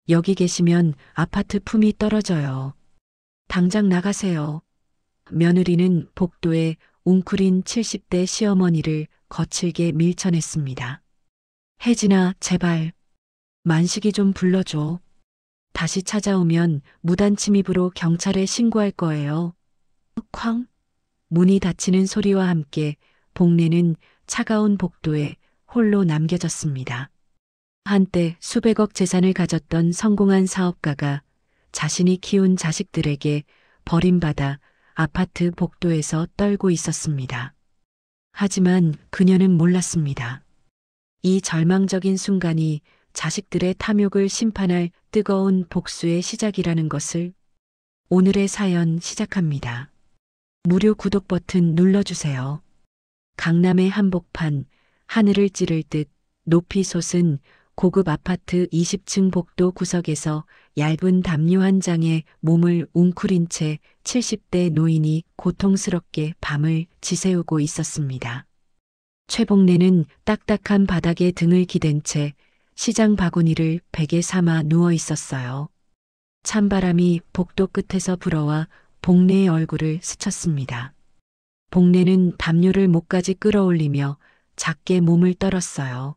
여기 계시면 아파트 품이 떨어져요. 당장 나가세요. 며느리는 복도에 웅크린 70대 시어머니를 거칠게 밀쳐냈습니다. 혜진아, 제발. 만식이 좀 불러줘. 다시 찾아오면 무단 침입으로 경찰에 신고할 거예요. 쾅! 문이 닫히는 소리와 함께 복례는 차가운 복도에 홀로 남겨졌습니다. 한때 수백억 재산을 가졌던 성공한 사업가가 자신이 키운 자식들에게 버림받아 아파트 복도에서 떨고 있었습니다. 하지만 그녀는 몰랐습니다. 이 절망적인 순간이 자식들의 탐욕을 심판할 뜨거운 복수의 시작이라는 것을. 오늘의 사연 시작합니다. 무료 구독 버튼 눌러주세요. 강남의 한복판, 하늘을 찌를 듯 높이 솟은 고급 아파트 20층 복도 구석에서 얇은 담요 한 장에 몸을 웅크린 채 70대 노인이 고통스럽게 밤을 지새우고 있었습니다. 최복래는 딱딱한 바닥에 등을 기댄 채 시장 바구니를 베개 삼아 누워 있었어요. 찬바람이 복도 끝에서 불어와 복래의 얼굴을 스쳤습니다. 복래는 담요를 목까지 끌어올리며 작게 몸을 떨었어요.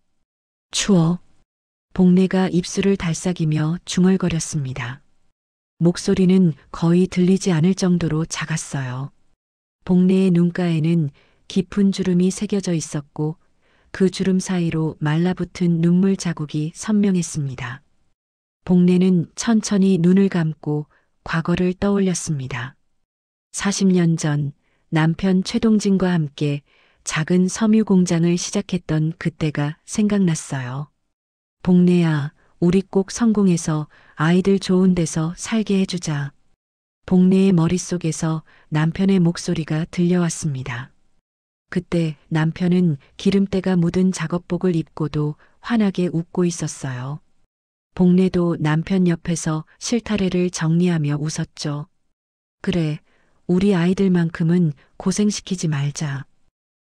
추워. 복래가 입술을 달싹이며 중얼거렸습니다. 목소리는 거의 들리지 않을 정도로 작았어요. 복래의 눈가에는 깊은 주름이 새겨져 있었고 그 주름 사이로 말라붙은 눈물 자국이 선명했습니다. 복래는 천천히 눈을 감고 과거를 떠올렸습니다. 40년 전 남편 최동진과 함께 작은 섬유 공장을 시작했던 그때가 생각났어요. 복래야, 우리 꼭 성공해서 아이들 좋은 데서 살게 해주자. 복래의 머릿속에서 남편의 목소리가 들려왔습니다. 그때 남편은 기름때가 묻은 작업복을 입고도 환하게 웃고 있었어요. 복래도 남편 옆에서 실타래를 정리하며 웃었죠. 그래, 우리 아이들만큼은 고생시키지 말자.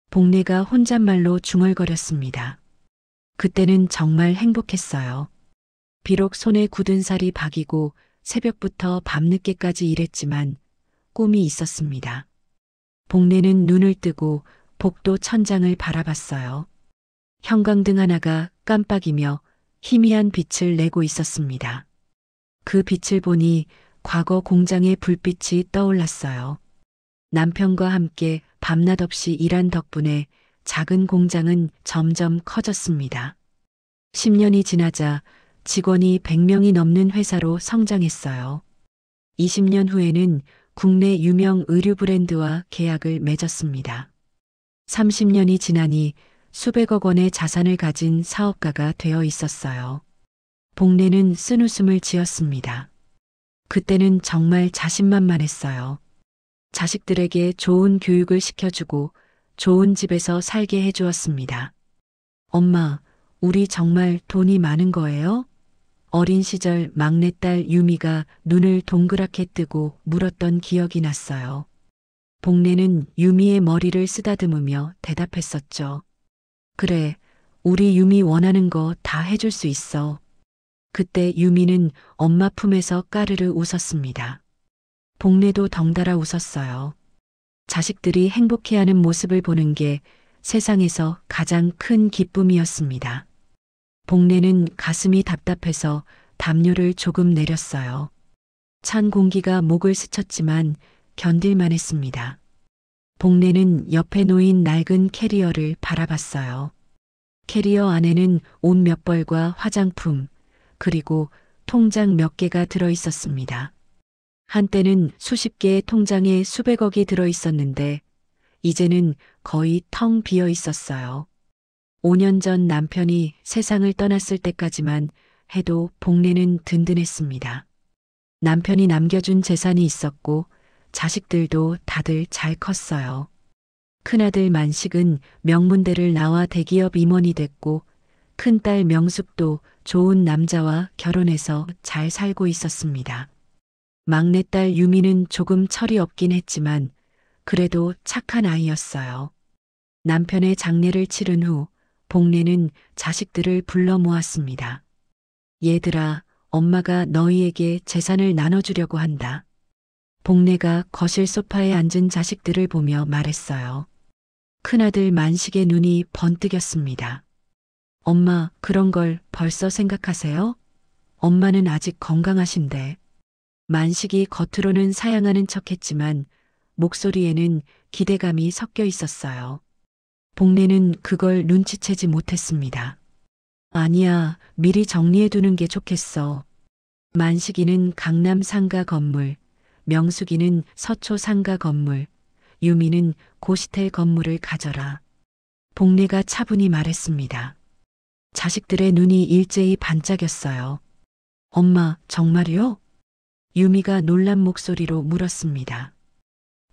복래가 혼잣말로 중얼거렸습니다. 그때는 정말 행복했어요. 비록 손에 굳은 살이 박이고 새벽부터 밤늦게까지 일했지만 꿈이 있었습니다. 복래는 눈을 뜨고 복도 천장을 바라봤어요. 형광등 하나가 깜빡이며 희미한 빛을 내고 있었습니다. 그 빛을 보니 과거 공장의 불빛이 떠올랐어요. 남편과 함께 밤낮 없이 일한 덕분에 작은 공장은 점점 커졌습니다. 10년이 지나자 직원이 100명이 넘는 회사로 성장했어요. 20년 후에는 국내 유명 의류 브랜드와 계약을 맺었습니다. 30년이 지나니 수백억 원의 자산을 가진 사업가가 되어 있었어요. 복래는 쓴웃음을 지었습니다. 그때는 정말 자신만만했어요. 자식들에게 좋은 교육을 시켜주고 좋은 집에서 살게 해주었습니다. 엄마, 우리 정말 돈이 많은 거예요? 어린 시절 막내딸 유미가 눈을 동그랗게 뜨고 물었던 기억이 났어요. 복래는 유미의 머리를 쓰다듬으며 대답했었죠. 그래, 우리 유미 원하는 거 다 해줄 수 있어. 그때 유미는 엄마 품에서 까르르 웃었습니다. 복래도 덩달아 웃었어요. 자식들이 행복해하는 모습을 보는 게 세상에서 가장 큰 기쁨이었습니다. 복래는 가슴이 답답해서 담요를 조금 내렸어요. 찬 공기가 목을 스쳤지만 견딜만 했습니다. 복래는 옆에 놓인 낡은 캐리어를 바라봤어요. 캐리어 안에는 옷 몇 벌과 화장품, 그리고 통장 몇 개가 들어 있었습니다. 한때는 수십 개의 통장에 수백억이 들어 있었는데 이제는 거의 텅 비어 있었어요. 5년 전 남편이 세상을 떠났을 때까지만 해도 복래는 든든했습니다. 남편이 남겨준 재산이 있었고 자식들도 다들 잘 컸어요. 큰아들 만식은 명문대를 나와 대기업 임원이 됐고 큰딸 명숙도 좋은 남자와 결혼해서 잘 살고 있었습니다. 막내딸 유미는 조금 철이 없긴 했지만 그래도 착한 아이였어요. 남편의 장례를 치른 후 복래는 자식들을 불러 모았습니다. 얘들아, 엄마가 너희에게 재산을 나눠주려고 한다. 복례가 거실 소파에 앉은 자식들을 보며 말했어요. 큰아들 만식의 눈이 번뜩였습니다. 엄마, 그런 걸 벌써 생각하세요? 엄마는 아직 건강하신데. 만식이 겉으로는 사양하는 척했지만 목소리에는 기대감이 섞여 있었어요. 복례는 그걸 눈치채지 못했습니다. 아니야, 미리 정리해두는 게 좋겠어. 만식이는 강남 상가 건물, 명숙이는 서초 상가 건물, 유미는 고시텔 건물을 가져라. 복례가 차분히 말했습니다. 자식들의 눈이 일제히 반짝였어요. 엄마, 정말요? 유미가 놀란 목소리로 물었습니다.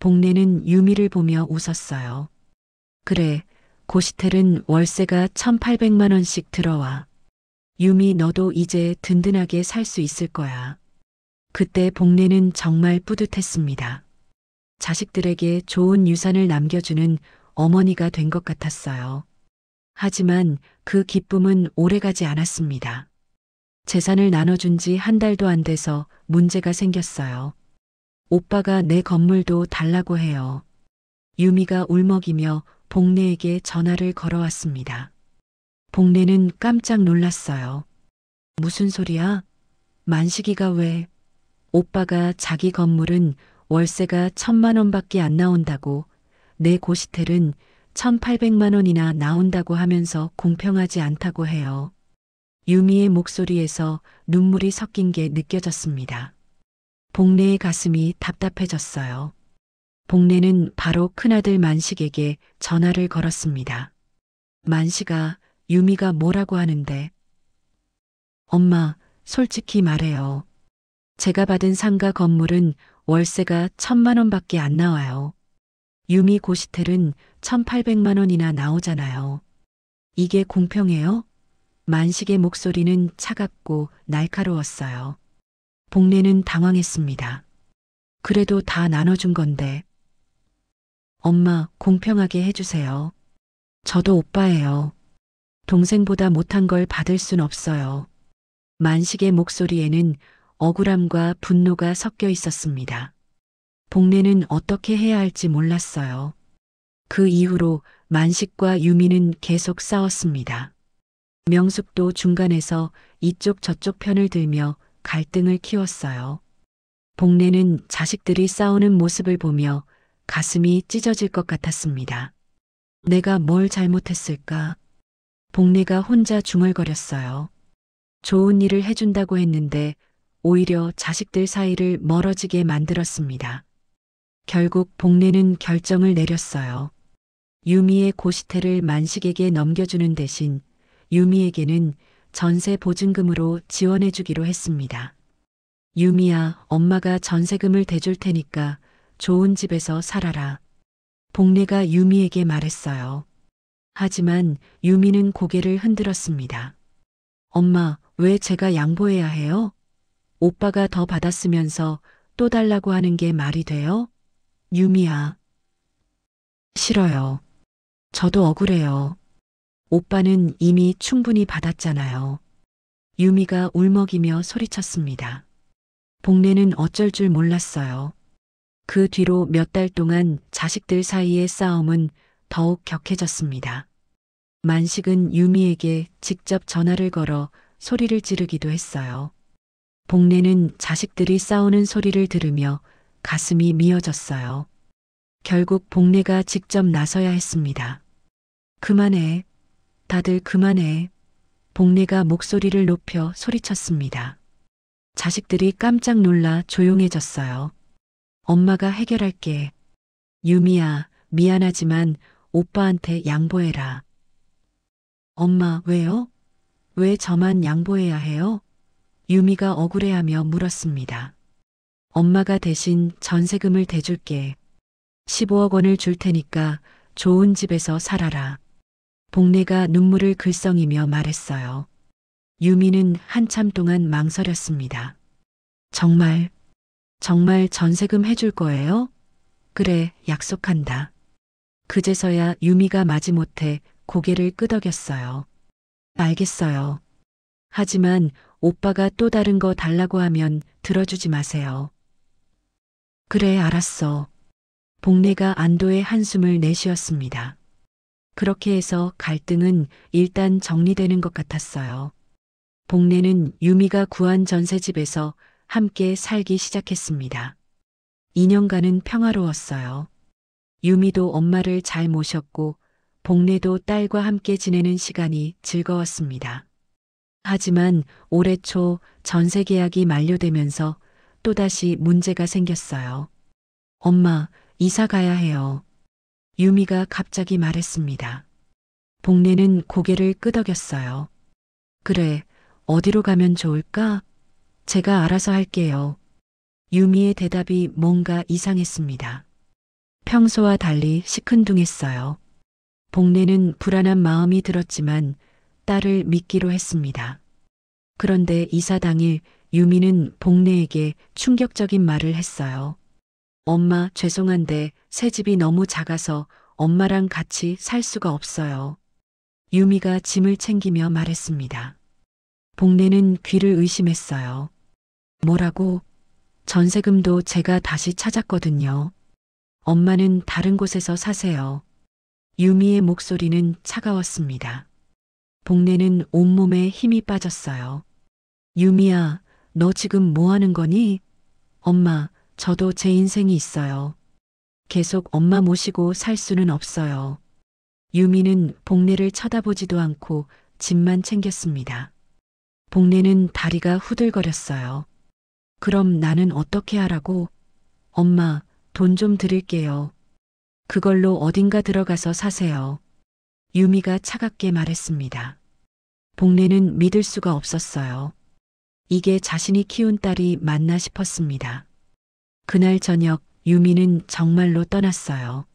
복례는 유미를 보며 웃었어요. 그래, 고시텔은 월세가 1,800만 원씩 들어와. 유미, 너도 이제 든든하게 살 수 있을 거야. 그때 복례는 정말 뿌듯했습니다. 자식들에게 좋은 유산을 남겨주는 어머니가 된 것 같았어요. 하지만 그 기쁨은 오래가지 않았습니다. 재산을 나눠준 지 한 달도 안 돼서 문제가 생겼어요. 오빠가 내 건물도 달라고 해요. 유미가 울먹이며 복례에게 전화를 걸어왔습니다. 복례는 깜짝 놀랐어요. 무슨 소리야? 만식이가 왜? 오빠가 자기 건물은 월세가 1,000만 원밖에 안 나온다고, 내 고시텔은 1,800만 원이나 나온다고 하면서 공평하지 않다고 해요. 유미의 목소리에서 눈물이 섞인 게 느껴졌습니다. 복례의 가슴이 답답해졌어요. 복례는 바로 큰아들 만식에게 전화를 걸었습니다. 만식아, 유미가 뭐라고 하는데? 엄마, 솔직히 말해요. 제가 받은 상가 건물은 월세가 1,000만 원밖에 안 나와요. 유미 고시텔은 1,800만 원이나 나오잖아요. 이게 공평해요? 만식의 목소리는 차갑고 날카로웠어요. 복례는 당황했습니다. 그래도 다 나눠준 건데. 엄마, 공평하게 해주세요. 저도 오빠예요. 동생보다 못한 걸 받을 순 없어요. 만식의 목소리에는 억울함과 분노가 섞여 있었습니다. 복례는 어떻게 해야 할지 몰랐어요. 그 이후로 만식과 유미는 계속 싸웠습니다. 명숙도 중간에서 이쪽 저쪽 편을 들며 갈등을 키웠어요. 복례는 자식들이 싸우는 모습을 보며 가슴이 찢어질 것 같았습니다. 내가 뭘 잘못했을까? 복례가 혼자 중얼거렸어요. 좋은 일을 해준다고 했는데 오히려 자식들 사이를 멀어지게 만들었습니다. 결국 복례는 결정을 내렸어요. 유미의 고시텔을 만식에게 넘겨주는 대신 유미에게는 전세 보증금으로 지원해주기로 했습니다. 유미야, 엄마가 전세금을 대줄 테니까 좋은 집에서 살아라. 복례가 유미에게 말했어요. 하지만 유미는 고개를 흔들었습니다. 엄마, 왜 제가 양보해야 해요? 오빠가 더 받았으면서 또 달라고 하는 게 말이 돼요? 유미야. 싫어요. 저도 억울해요. 오빠는 이미 충분히 받았잖아요. 유미가 울먹이며 소리쳤습니다. 복례는 어쩔 줄 몰랐어요. 그 뒤로 몇 달 동안 자식들 사이의 싸움은 더욱 격해졌습니다. 만식은 유미에게 직접 전화를 걸어 소리를 지르기도 했어요. 복례는 자식들이 싸우는 소리를 들으며 가슴이 미어졌어요. 결국 복례가 직접 나서야 했습니다. 그만해. 다들 그만해. 복례가 목소리를 높여 소리쳤습니다. 자식들이 깜짝 놀라 조용해졌어요. 엄마가 해결할게. 유미야, 미안하지만 오빠한테 양보해라. 엄마, 왜요? 왜 저만 양보해야 해요? 유미가 억울해하며 물었습니다. 엄마가 대신 전세금을 대줄게. 15억 원을 줄 테니까 좋은 집에서 살아라. 복례가 눈물을 글썽이며 말했어요. 유미는 한참 동안 망설였습니다. 정말 전세금 해줄 거예요? 그래, 약속한다. 그제서야 유미가 마지못해 고개를 끄덕였어요. 알겠어요. 하지만 오빠가 또 다른 거 달라고 하면 들어주지 마세요. 그래, 알았어. 복례가 안도의 한숨을 내쉬었습니다. 그렇게 해서 갈등은 일단 정리되는 것 같았어요. 복례는 유미가 구한 전셋집에서 함께 살기 시작했습니다. 2년간은 평화로웠어요. 유미도 엄마를 잘 모셨고 복례도 딸과 함께 지내는 시간이 즐거웠습니다. 하지만 올해 초 전세 계약이 만료되면서 또다시 문제가 생겼어요. 엄마, 이사 가야 해요. 유미가 갑자기 말했습니다. 복례는 고개를 끄덕였어요. 그래, 어디로 가면 좋을까? 제가 알아서 할게요. 유미의 대답이 뭔가 이상했습니다. 평소와 달리 시큰둥했어요. 복례는 불안한 마음이 들었지만 딸을 믿기로 했습니다. 그런데 이사 당일 유미는 복례에게 충격적인 말을 했어요. 엄마, 죄송한데 새 집이 너무 작아서 엄마랑 같이 살 수가 없어요. 유미가 짐을 챙기며 말했습니다. 복례는 귀를 의심했어요. 뭐라고? 전세금도 제가 다시 찾았거든요. 엄마는 다른 곳에서 사세요. 유미의 목소리는 차가웠습니다. 복례는 온몸에 힘이 빠졌어요. 유미야, 너 지금 뭐 하는 거니? 엄마, 저도 제 인생이 있어요. 계속 엄마 모시고 살 수는 없어요. 유미는 복례를 쳐다보지도 않고 짐만 챙겼습니다. 복례는 다리가 후들거렸어요. 그럼 나는 어떻게 하라고? 엄마, 돈 좀 드릴게요. 그걸로 어딘가 들어가서 사세요. 유미가 차갑게 말했습니다. 복례는 믿을 수가 없었어요. 이게 자신이 키운 딸이 맞나 싶었습니다. 그날 저녁 유미는 정말로 떠났어요.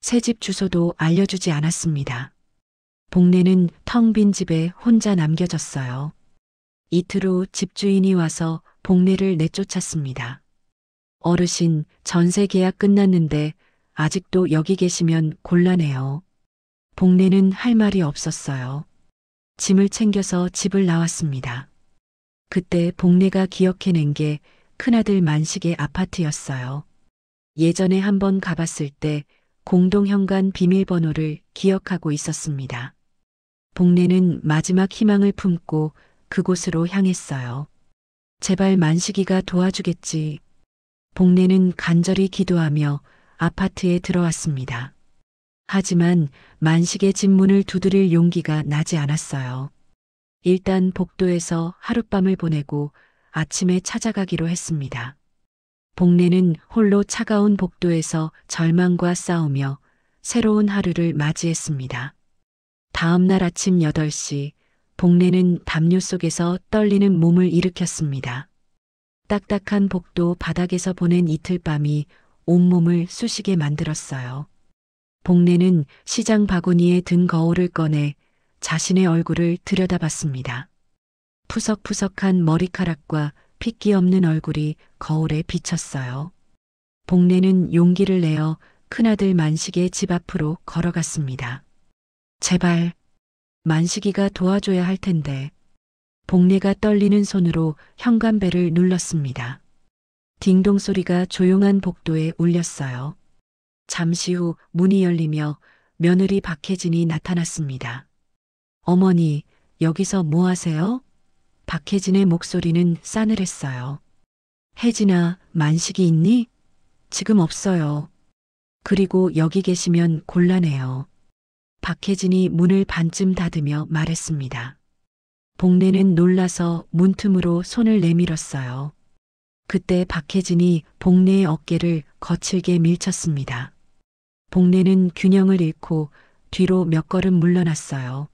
새집 주소도 알려주지 않았습니다. 복례는 텅 빈 집에 혼자 남겨졌어요. 이틀 후 집주인이 와서 복례를 내쫓았습니다. 어르신, 전세 계약 끝났는데 아직도 여기 계시면 곤란해요. 복례는 할 말이 없었어요. 짐을 챙겨서 집을 나왔습니다. 그때 복례가 기억해낸 게 큰아들 만식의 아파트였어요. 예전에 한번 가봤을 때 공동현관 비밀번호를 기억하고 있었습니다. 복례는 마지막 희망을 품고 그곳으로 향했어요. 제발 만식이가 도와주겠지. 복례는 간절히 기도하며 아파트에 들어왔습니다. 하지만 만식의 집 문을 두드릴 용기가 나지 않았어요. 일단 복도에서 하룻밤을 보내고 아침에 찾아가기로 했습니다. 복례는 홀로 차가운 복도에서 절망과 싸우며 새로운 하루를 맞이했습니다. 다음 날 아침 8시, 복례는 담요 속에서 떨리는 몸을 일으켰습니다. 딱딱한 복도 바닥에서 보낸 이틀 밤이 온몸을 쑤시게 만들었어요. 복례는 시장 바구니에 든 거울을 꺼내 자신의 얼굴을 들여다봤습니다. 푸석푸석한 머리카락과 핏기 없는 얼굴이 거울에 비쳤어요. 복례는 용기를 내어 큰아들 만식의 집 앞으로 걸어갔습니다. 제발, 만식이가 도와줘야 할 텐데. 복례가 떨리는 손으로 현관벨을 눌렀습니다. 딩동 소리가 조용한 복도에 울렸어요. 잠시 후 문이 열리며 며느리 박혜진이 나타났습니다. 어머니, 여기서 뭐 하세요? 박혜진의 목소리는 싸늘했어요. 혜진아, 만식이 있니? 지금 없어요. 그리고 여기 계시면 곤란해요. 박혜진이 문을 반쯤 닫으며 말했습니다. 복례는 놀라서 문틈으로 손을 내밀었어요. 그때 박혜진이 복례의 어깨를 거칠게 밀쳤습니다. 복례는 균형을 잃고 뒤로 몇 걸음 물러났어요.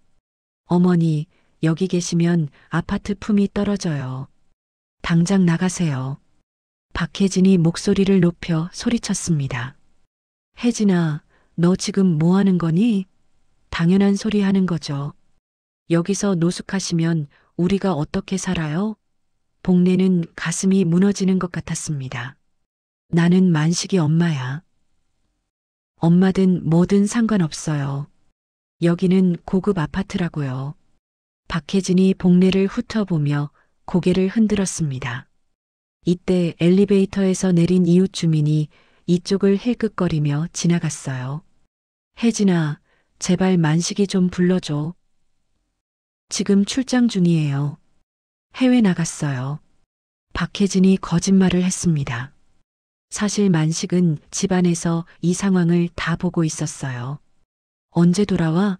어머니, 여기 계시면 아파트 품이 떨어져요. 당장 나가세요. 박혜진이 목소리를 높여 소리쳤습니다. 혜진아, 너 지금 뭐 하는 거니? 당연한 소리 하는 거죠. 여기서 노숙하시면 우리가 어떻게 살아요? 복례는 가슴이 무너지는 것 같았습니다. 나는 만식이 엄마야. 엄마든 뭐든 상관없어요. 여기는 고급 아파트라고요. 박혜진이 복례를 훑어보며 고개를 흔들었습니다. 이때 엘리베이터에서 내린 이웃 주민이 이쪽을 힐끗거리며 지나갔어요. 혜진아, 제발 만식이 좀 불러줘. 지금 출장 중이에요. 해외 나갔어요. 박혜진이 거짓말을 했습니다. 사실 만식은 집안에서 이 상황을 다 보고 있었어요. 언제 돌아와?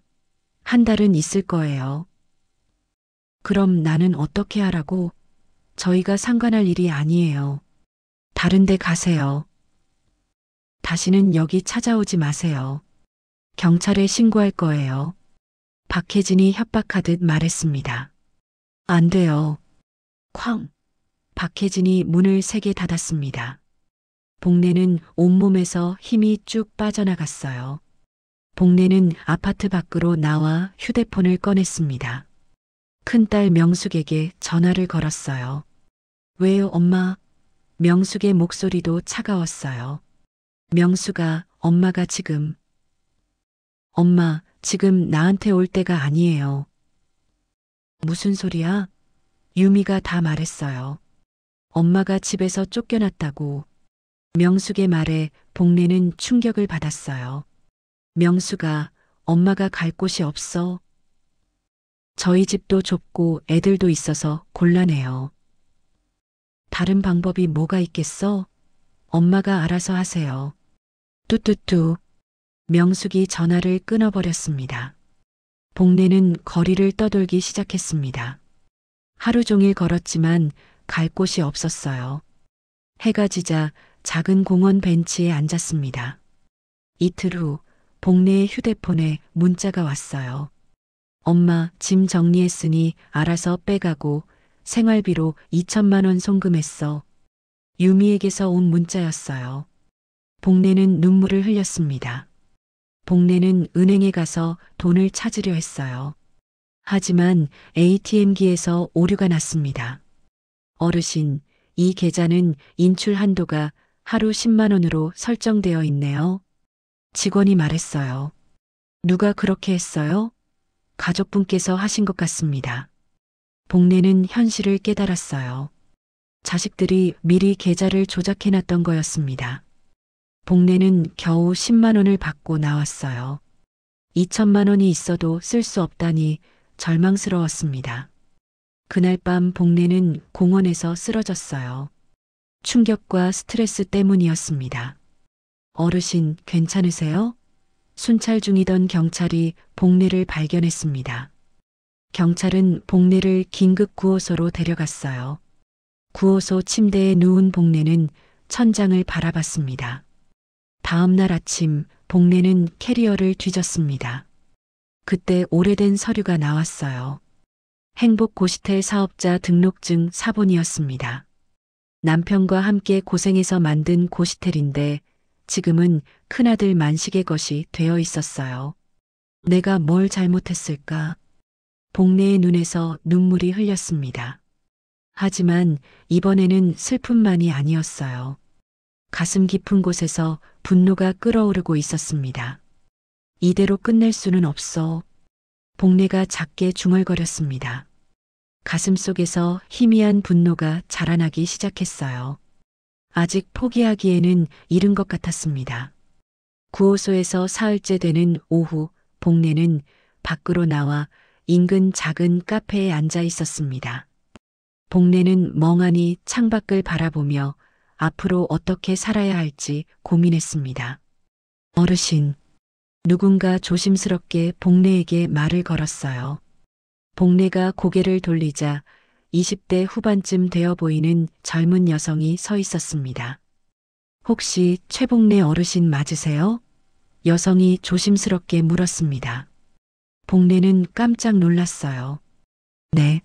한 달은 있을 거예요. 그럼 나는 어떻게 하라고? 저희가 상관할 일이 아니에요. 다른 데 가세요. 다시는 여기 찾아오지 마세요. 경찰에 신고할 거예요. 박혜진이 협박하듯 말했습니다. 안 돼요. 쾅. 박혜진이 문을 세게 닫았습니다. 복례는 온몸에서 힘이 쭉 빠져나갔어요. 복례는 아파트 밖으로 나와 휴대폰을 꺼냈습니다. 큰딸 명숙에게 전화를 걸었어요. 왜요, 엄마? 명숙의 목소리도 차가웠어요. 명숙아, 엄마가 지금. 엄마, 지금 나한테 올 때가 아니에요. 무슨 소리야? 유미가 다 말했어요. 엄마가 집에서 쫓겨났다고. 명숙의 말에 복례는 충격을 받았어요. 명숙아, 엄마가 갈 곳이 없어. 저희 집도 좁고 애들도 있어서 곤란해요. 다른 방법이 뭐가 있겠어? 엄마가 알아서 하세요. 뚜뚜뚜. 명숙이 전화를 끊어버렸습니다. 복례는 거리를 떠돌기 시작했습니다. 하루 종일 걸었지만 갈 곳이 없었어요. 해가 지자 작은 공원 벤치에 앉았습니다. 이틀 후 복례의 휴대폰에 문자가 왔어요. 엄마, 짐 정리했으니 알아서 빼가고 생활비로 2천만 원 송금했어. 유미에게서 온 문자였어요. 복례는 눈물을 흘렸습니다. 복례는 은행에 가서 돈을 찾으려 했어요. 하지만 ATM기에서 오류가 났습니다. 어르신, 이 계좌는 인출 한도가 하루 10만 원으로 설정되어 있네요. 직원이 말했어요. 누가 그렇게 했어요? 가족분께서 하신 것 같습니다. 복례는 현실을 깨달았어요. 자식들이 미리 계좌를 조작해놨던 거였습니다. 복례는 겨우 10만 원을 받고 나왔어요. 2천만 원이 있어도 쓸 수 없다니 절망스러웠습니다. 그날 밤 복례는 공원에서 쓰러졌어요. 충격과 스트레스 때문이었습니다. 어르신, 괜찮으세요? 순찰 중이던 경찰이 복례를 발견했습니다. 경찰은 복례를 긴급 구호소로 데려갔어요. 구호소 침대에 누운 복례는 천장을 바라봤습니다. 다음 날 아침 복례는 캐리어를 뒤졌습니다. 그때 오래된 서류가 나왔어요. 행복 고시텔 사업자 등록증 사본이었습니다. 남편과 함께 고생해서 만든 고시텔인데 지금은 큰아들 만식의 것이 되어 있었어요. 내가 뭘 잘못했을까? 복례의 눈에서 눈물이 흘렸습니다. 하지만 이번에는 슬픔만이 아니었어요. 가슴 깊은 곳에서 분노가 끓어오르고 있었습니다. 이대로 끝낼 수는 없어. 복례가 작게 중얼거렸습니다. 가슴 속에서 희미한 분노가 자라나기 시작했어요. 아직 포기하기에는 이른 것 같았습니다. 구호소에서 사흘째 되는 오후, 복례는 밖으로 나와 인근 작은 카페에 앉아 있었습니다. 복례는 멍하니 창밖을 바라보며 앞으로 어떻게 살아야 할지 고민했습니다. 어르신, 누군가 조심스럽게 복례에게 말을 걸었어요. 복례가 고개를 돌리자 20대 후반쯤 되어 보이는 젊은 여성이 서 있었습니다. 혹시 최복례 어르신 맞으세요? 여성이 조심스럽게 물었습니다. 복례는 깜짝 놀랐어요. 네,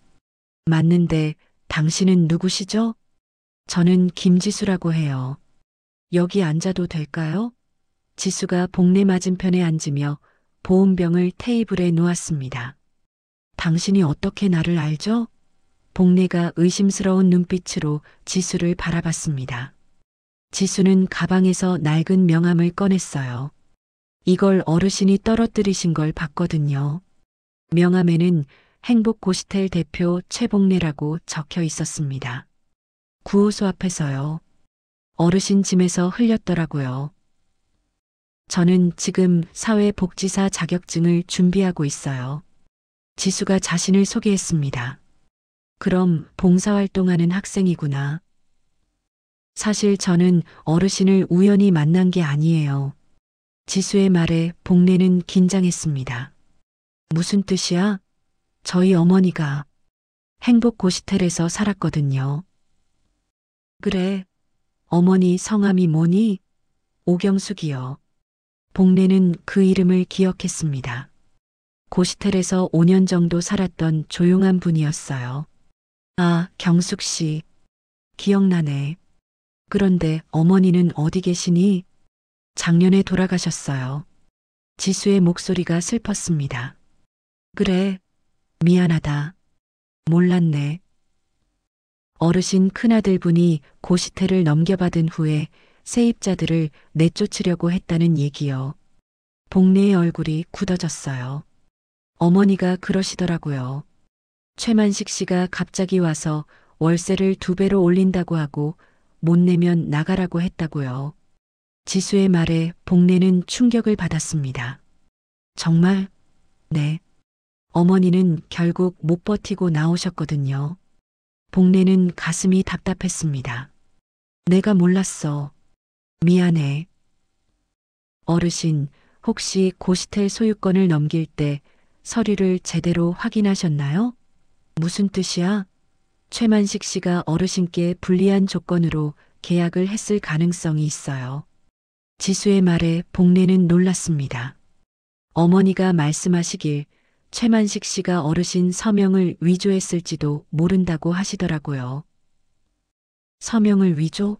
맞는데 당신은 누구시죠? 저는 김지수라고 해요. 여기 앉아도 될까요? 지수가 복례 맞은편에 앉으며 보온병을 테이블에 놓았습니다. 당신이 어떻게 나를 알죠? 복례가 의심스러운 눈빛으로 지수를 바라봤습니다. 지수는 가방에서 낡은 명함을 꺼냈어요. 이걸 어르신이 떨어뜨리신 걸 봤거든요. 명함에는 행복고시텔 대표 최복래라고 적혀 있었습니다. 구호소 앞에서요. 어르신 짐에서 흘렸더라고요. 저는 지금 사회복지사 자격증을 준비하고 있어요. 지수가 자신을 소개했습니다. 그럼 봉사활동하는 학생이구나. 사실 저는 어르신을 우연히 만난 게 아니에요. 지수의 말에 복래는 긴장했습니다. 무슨 뜻이야? 저희 어머니가 행복고시텔에서 살았거든요. 그래. 어머니 성함이 뭐니? 오경숙이요. 복래는 그 이름을 기억했습니다. 고시텔에서 5년 정도 살았던 조용한 분이었어요. 아, 경숙 씨. 기억나네. 그런데 어머니는 어디 계시니? 작년에 돌아가셨어요. 지수의 목소리가 슬펐습니다. 그래. 미안하다. 몰랐네. 어르신 큰아들분이 고시텔을 넘겨받은 후에 세입자들을 내쫓으려고 했다는 얘기요. 복래의 얼굴이 굳어졌어요. 어머니가 그러시더라고요. 최만식 씨가 갑자기 와서 월세를 2배로 올린다고 하고 못 내면 나가라고 했다고요. 지수의 말에 복래는 충격을 받았습니다. 정말? 네. 어머니는 결국 못 버티고 나오셨거든요. 복래는 가슴이 답답했습니다. 내가 몰랐어. 미안해. 어르신, 혹시 고시텔 소유권을 넘길 때 서류를 제대로 확인하셨나요? 무슨 뜻이야? 최만식 씨가 어르신께 불리한 조건으로 계약을 했을 가능성이 있어요. 지수의 말에 복래는 놀랐습니다. 어머니가 말씀하시길 최만식 씨가 어르신 서명을 위조했을지도 모른다고 하시더라고요. 서명을 위조?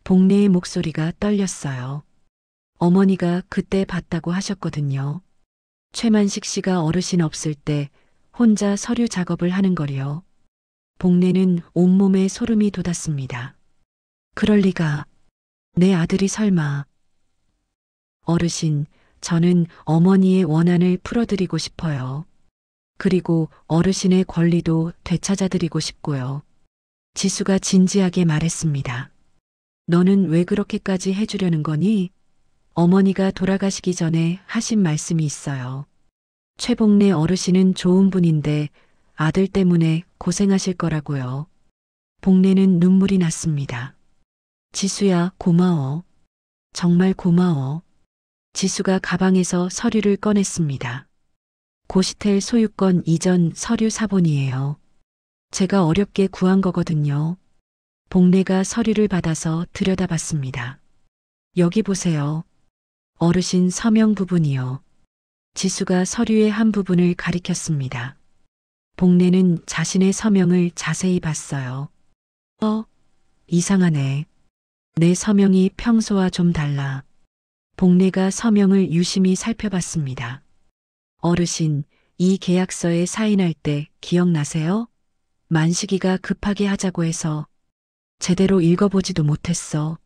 복래의 목소리가 떨렸어요. 어머니가 그때 봤다고 하셨거든요. 최만식 씨가 어르신 없을 때 혼자 서류 작업을 하는 거리요. 복래는 온몸에 소름이 돋았습니다. 그럴 리가. 내 아들이 설마. 어르신, 저는 어머니의 원한을 풀어드리고 싶어요. 그리고 어르신의 권리도 되찾아드리고 싶고요. 지수가 진지하게 말했습니다. 너는 왜 그렇게까지 해주려는 거니? 어머니가 돌아가시기 전에 하신 말씀이 있어요. 최복래 어르신은 좋은 분인데 아들 때문에 고생하실 거라고요. 복래는 눈물이 났습니다. 지수야, 고마워. 정말 고마워. 지수가 가방에서 서류를 꺼냈습니다. 고시텔 소유권 이전 서류 사본이에요. 제가 어렵게 구한 거거든요. 복래가 서류를 받아서 들여다봤습니다. 여기 보세요. 어르신 서명 부분이요. 지수가 서류의 한 부분을 가리켰습니다. 복래는 자신의 서명을 자세히 봤어요. 이상하네. 내 서명이 평소와 좀 달라. 복래가 서명을 유심히 살펴봤습니다. 어르신, 이 계약서에 사인할 때 기억나세요? 만식이가 급하게 하자고 해서 제대로 읽어보지도 못했어.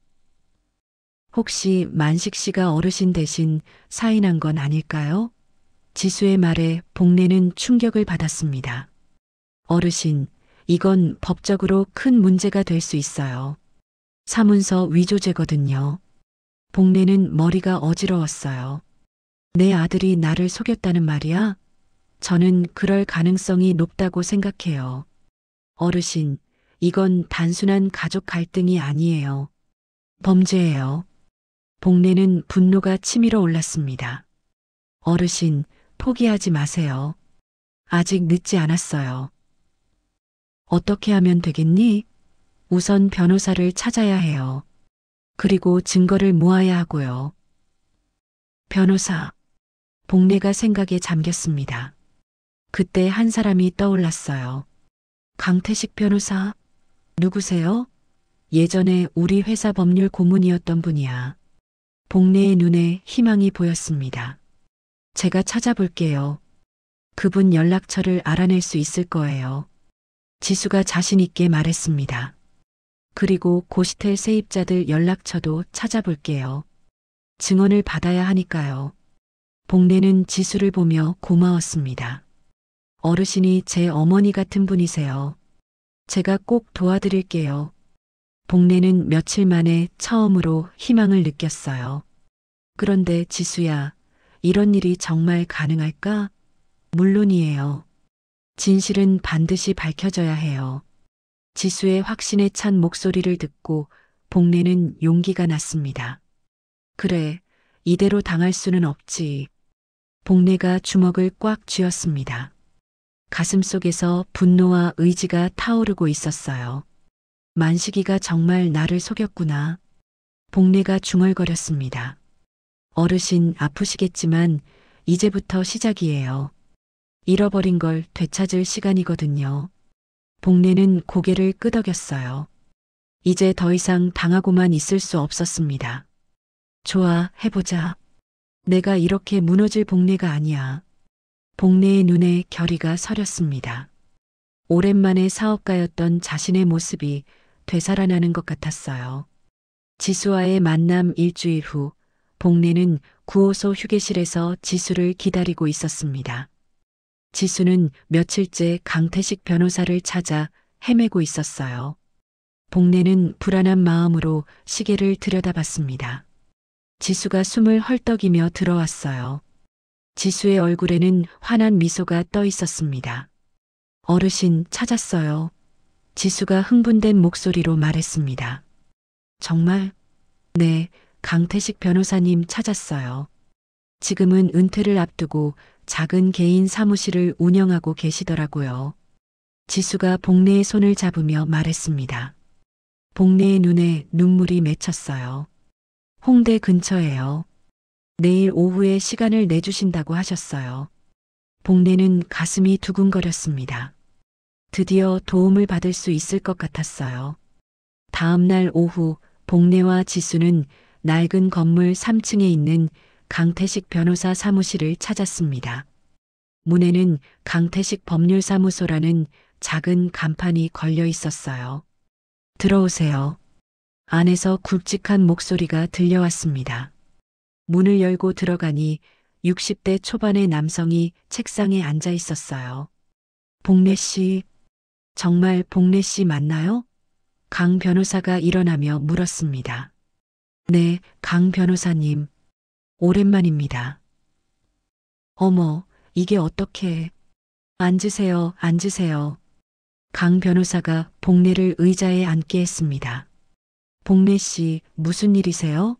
혹시 만식 씨가 어르신 대신 사인한 건 아닐까요? 지수의 말에 복래는 충격을 받았습니다. 어르신, 이건 법적으로 큰 문제가 될 수 있어요. 사문서 위조죄거든요. 복래는 머리가 어지러웠어요. 내 아들이 나를 속였다는 말이야? 저는 그럴 가능성이 높다고 생각해요. 어르신, 이건 단순한 가족 갈등이 아니에요. 범죄예요. 복래는 분노가 치밀어 올랐습니다. 어르신, 포기하지 마세요. 아직 늦지 않았어요. 어떻게 하면 되겠니? 우선 변호사를 찾아야 해요. 그리고 증거를 모아야 하고요. 변호사. 복래가 생각에 잠겼습니다. 그때 한 사람이 떠올랐어요. 강태식 변호사. 누구세요? 예전에 우리 회사 법률 고문이었던 분이야. 복래의 눈에 희망이 보였습니다. 제가 찾아볼게요. 그분 연락처를 알아낼 수 있을 거예요. 지수가 자신 있게 말했습니다. 그리고 고시텔 세입자들 연락처도 찾아볼게요. 증언을 받아야 하니까요. 복래는 지수를 보며 고마웠습니다. 어르신이 제 어머니 같은 분이세요. 제가 꼭 도와드릴게요. 복례는 며칠 만에 처음으로 희망을 느꼈어요. 그런데 지수야, 이런 일이 정말 가능할까? 물론이에요. 진실은 반드시 밝혀져야 해요. 지수의 확신에 찬 목소리를 듣고 복례는 용기가 났습니다. 그래, 이대로 당할 수는 없지. 복례가 주먹을 꽉 쥐었습니다. 가슴속에서 분노와 의지가 타오르고 있었어요. 만식이가 정말 나를 속였구나. 복례가 중얼거렸습니다. 어르신 아프시겠지만 이제부터 시작이에요. 잃어버린 걸 되찾을 시간이거든요. 복례는 고개를 끄덕였어요. 이제 더 이상 당하고만 있을 수 없었습니다. 좋아, 해보자. 내가 이렇게 무너질 복례가 아니야. 복례의 눈에 결의가 서렸습니다. 오랜만에 사업가였던 자신의 모습이 되살아나는 것 같았어요. 지수와의 만남 일주일 후 복례는 구호소 휴게실에서 지수를 기다리고 있었습니다. 지수는 며칠째 강태식 변호사를 찾아 헤매고 있었어요. 복례는 불안한 마음으로 시계를 들여다봤습니다. 지수가 숨을 헐떡이며 들어왔어요. 지수의 얼굴에는 환한 미소가 떠 있었습니다. 어르신 찾았어요. 지수가 흥분된 목소리로 말했습니다. 정말? 네, 강태식 변호사님 찾았어요. 지금은 은퇴를 앞두고 작은 개인 사무실을 운영하고 계시더라고요. 지수가 복례의 손을 잡으며 말했습니다. 복례의 눈에 눈물이 맺혔어요. 홍대 근처예요. 내일 오후에 시간을 내주신다고 하셨어요. 복례는 가슴이 두근거렸습니다. 드디어 도움을 받을 수 있을 것 같았어요. 다음 날 오후 복례와 지수는 낡은 건물 3층에 있는 강태식 변호사 사무실을 찾았습니다. 문에는 강태식 법률사무소라는 작은 간판이 걸려 있었어요. 들어오세요. 안에서 굵직한 목소리가 들려왔습니다. 문을 열고 들어가니 60대 초반의 남성이 책상에 앉아 있었어요. 복례 씨, 정말 복례 씨 맞나요? 강 변호사가 일어나며 물었습니다. 네, 강 변호사님. 오랜만입니다. 어머, 이게 어떻게... 앉으세요, 앉으세요. 강 변호사가 복례를 의자에 앉게 했습니다. 복례 씨, 무슨 일이세요?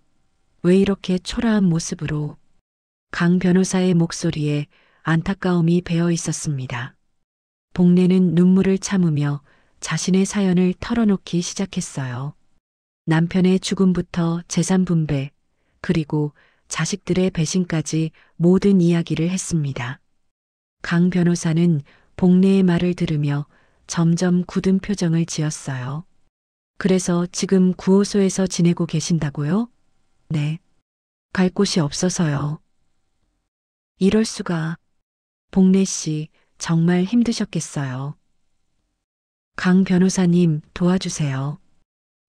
왜 이렇게 초라한 모습으로? 강 변호사의 목소리에 안타까움이 배어 있었습니다. 복례는 눈물을 참으며 자신의 사연을 털어놓기 시작했어요. 남편의 죽음부터 재산 분배, 그리고 자식들의 배신까지 모든 이야기를 했습니다. 강 변호사는 복례의 말을 들으며 점점 굳은 표정을 지었어요. 그래서 지금 구호소에서 지내고 계신다고요? 네. 갈 곳이 없어서요. 이럴 수가. 복례 씨, 정말 힘드셨겠어요. 강 변호사님, 도와주세요.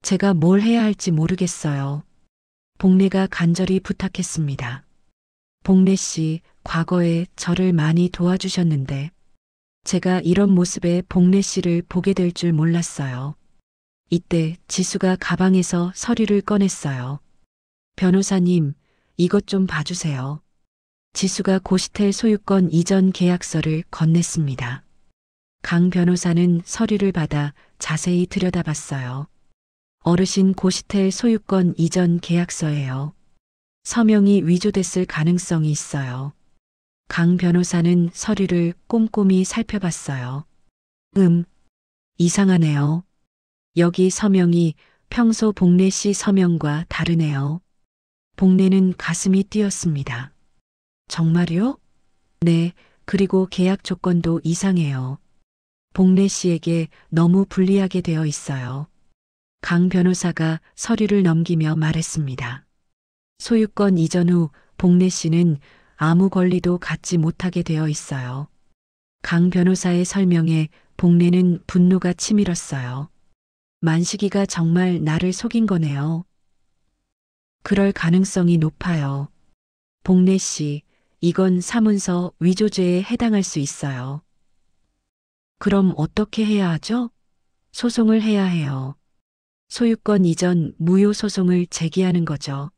제가 뭘 해야 할지 모르겠어요. 복례가 간절히 부탁했습니다. 복례 씨, 과거에 저를 많이 도와주셨는데 제가 이런 모습의 복례 씨를 보게 될 줄 몰랐어요. 이때 지수가 가방에서 서류를 꺼냈어요. 변호사님, 이것 좀 봐주세요. 지수가 고시텔 소유권 이전 계약서를 건넸습니다. 강 변호사는 서류를 받아 자세히 들여다봤어요. 어르신 고시텔 소유권 이전 계약서예요. 서명이 위조됐을 가능성이 있어요. 강 변호사는 서류를 꼼꼼히 살펴봤어요. 이상하네요. 여기 서명이 평소 복례 씨 서명과 다르네요. 복례는 가슴이 뛰었습니다. 정말요? 네, 그리고 계약 조건도 이상해요. 복례 씨에게 너무 불리하게 되어 있어요. 강 변호사가 서류를 넘기며 말했습니다. 소유권 이전 후 복례 씨는 아무 권리도 갖지 못하게 되어 있어요. 강 변호사의 설명에 복례는 분노가 치밀었어요. 만식이가 정말 나를 속인 거네요. 그럴 가능성이 높아요. 복례 씨, 이건 사문서 위조죄에 해당할 수 있어요. 그럼 어떻게 해야 하죠? 소송을 해야 해요. 소유권 이전 무효 소송을 제기하는 거죠.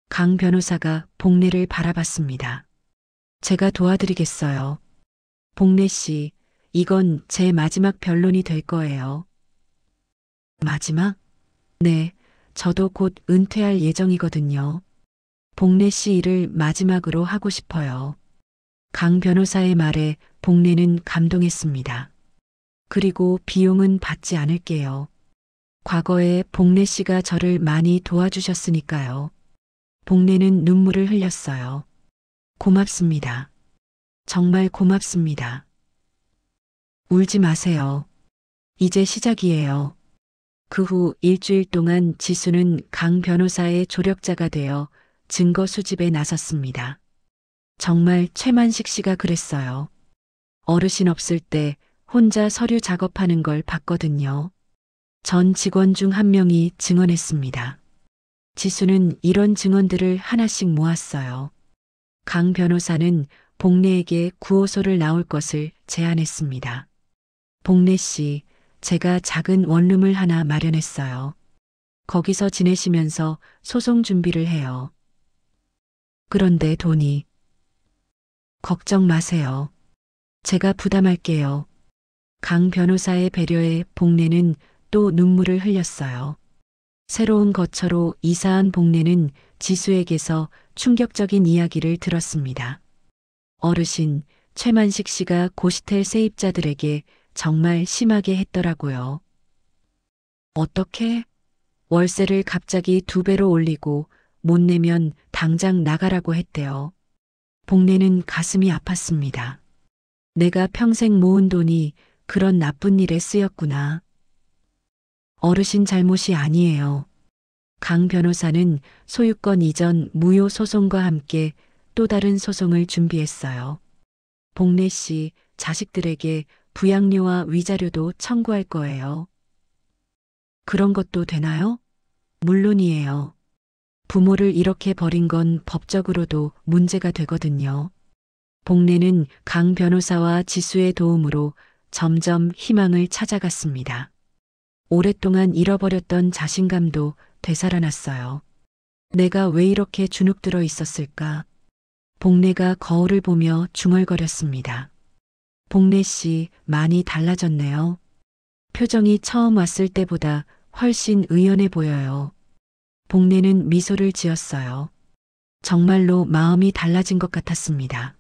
강 변호사가 복례를 바라봤습니다. 제가 도와드리겠어요. 복례 씨, 이건 제 마지막 변론이 될 거예요. 마지막? 네, 저도 곧 은퇴할 예정이거든요. 복례 씨 일을 마지막으로 하고 싶어요. 강 변호사의 말에 복례는 감동했습니다. 그리고 비용은 받지 않을게요. 과거에 복례 씨가 저를 많이 도와주셨으니까요. 복례는 눈물을 흘렸어요. 고맙습니다. 정말 고맙습니다. 울지 마세요. 이제 시작이에요. 그 후 일주일 동안 지수는 강 변호사의 조력자가 되어 증거 수집에 나섰습니다. 정말 최만식 씨가 그랬어요. 어르신 없을 때 혼자 서류 작업하는 걸 봤거든요. 전 직원 중 한 명이 증언했습니다. 지수는 이런 증언들을 하나씩 모았어요. 강 변호사는 복례에게 구호소를 나올 것을 제안했습니다. 복례 씨, 제가 작은 원룸을 하나 마련했어요. 거기서 지내시면서 소송 준비를 해요. 그런데 돈이. 걱정 마세요. 제가 부담할게요. 강 변호사의 배려에 복례는 또 눈물을 흘렸어요. 새로운 거처로 이사한 복례는 지수에게서 충격적인 이야기를 들었습니다. 어르신, 최만식 씨가 고시텔 세입자들에게 정말 심하게 했더라고요. 어떻게? 월세를 갑자기 2배로 올리고 못 내면 당장 나가라고 했대요. 복례는 가슴이 아팠습니다. 내가 평생 모은 돈이 그런 나쁜 일에 쓰였구나. 어르신 잘못이 아니에요. 강 변호사는 소유권 이전 무효 소송과 함께 또 다른 소송을 준비했어요. 복례 씨 자식들에게 부양료와 위자료도 청구할 거예요. 그런 것도 되나요? 물론이에요. 부모를 이렇게 버린 건 법적으로도 문제가 되거든요. 복례는 강 변호사와 지수의 도움으로 점점 희망을 찾아갔습니다. 오랫동안 잃어버렸던 자신감도 되살아났어요. 내가 왜 이렇게 주눅들어 있었을까? 복례가 거울을 보며 중얼거렸습니다. 복례 씨, 많이 달라졌네요. 표정이 처음 왔을 때보다 훨씬 의연해 보여요. 복례는 미소를 지었어요. 정말로 마음이 달라진 것 같았습니다.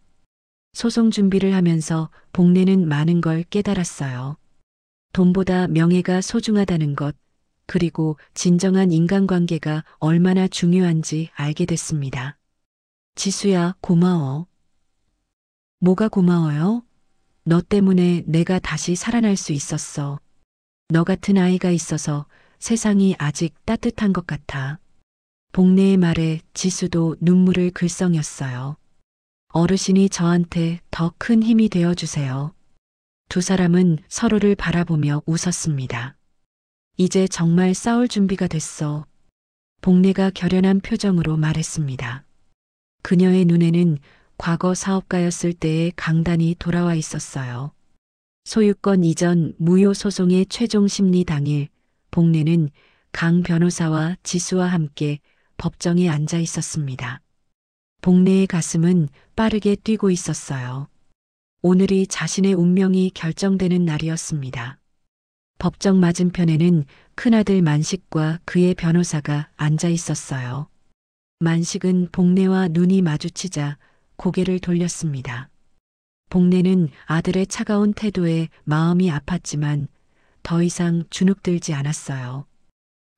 소송 준비를 하면서 복례는 많은 걸 깨달았어요. 돈보다 명예가 소중하다는 것, 그리고 진정한 인간관계가 얼마나 중요한지 알게 됐습니다. 지수야, 고마워. 뭐가 고마워요? 너 때문에 내가 다시 살아날 수 있었어. 너 같은 아이가 있어서 세상이 아직 따뜻한 것 같아. 복례의 말에 지수도 눈물을 글썽였어요. 어르신이 저한테 더 큰 힘이 되어주세요. 두 사람은 서로를 바라보며 웃었습니다. 이제 정말 싸울 준비가 됐어. 복례가 결연한 표정으로 말했습니다. 그녀의 눈에는 과거 사업가였을 때의 강단이 돌아와 있었어요. 소유권 이전 무효 소송의 최종 심리 당일, 복례는 강 변호사와 지수와 함께 법정에 앉아 있었습니다. 복례의 가슴은 빠르게 뛰고 있었어요. 오늘이 자신의 운명이 결정되는 날이었습니다. 법정 맞은편에는 큰아들 만식과 그의 변호사가 앉아 있었어요. 만식은 복례와 눈이 마주치자 고개를 돌렸습니다. 복례는 아들의 차가운 태도에 마음이 아팠지만 더 이상 주눅들지 않았어요.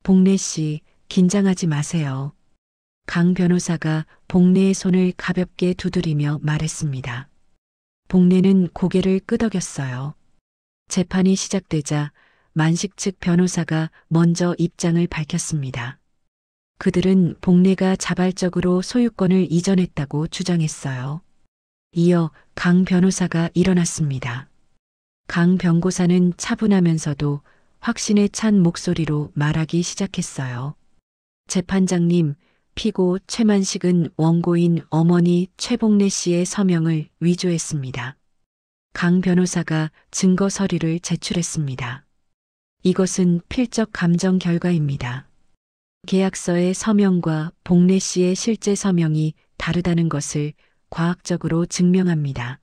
복례 씨, 긴장하지 마세요. 강 변호사가 복례의 손을 가볍게 두드리며 말했습니다. 복례는 고개를 끄덕였어요. 재판이 시작되자 만식 측 변호사가 먼저 입장을 밝혔습니다. 그들은 복례가 자발적으로 소유권을 이전했다고 주장했어요. 이어 강 변호사가 일어났습니다. 강 변고사는 차분하면서도 확신에 찬 목소리로 말하기 시작했어요. 재판장님, 피고 최만식은 원고인 어머니 최복례 씨의 서명을 위조했습니다. 강 변호사가 증거 서류를 제출했습니다. 이것은 필적 감정 결과입니다. 계약서의 서명과 복래 씨의 실제 서명이 다르다는 것을 과학적으로 증명합니다.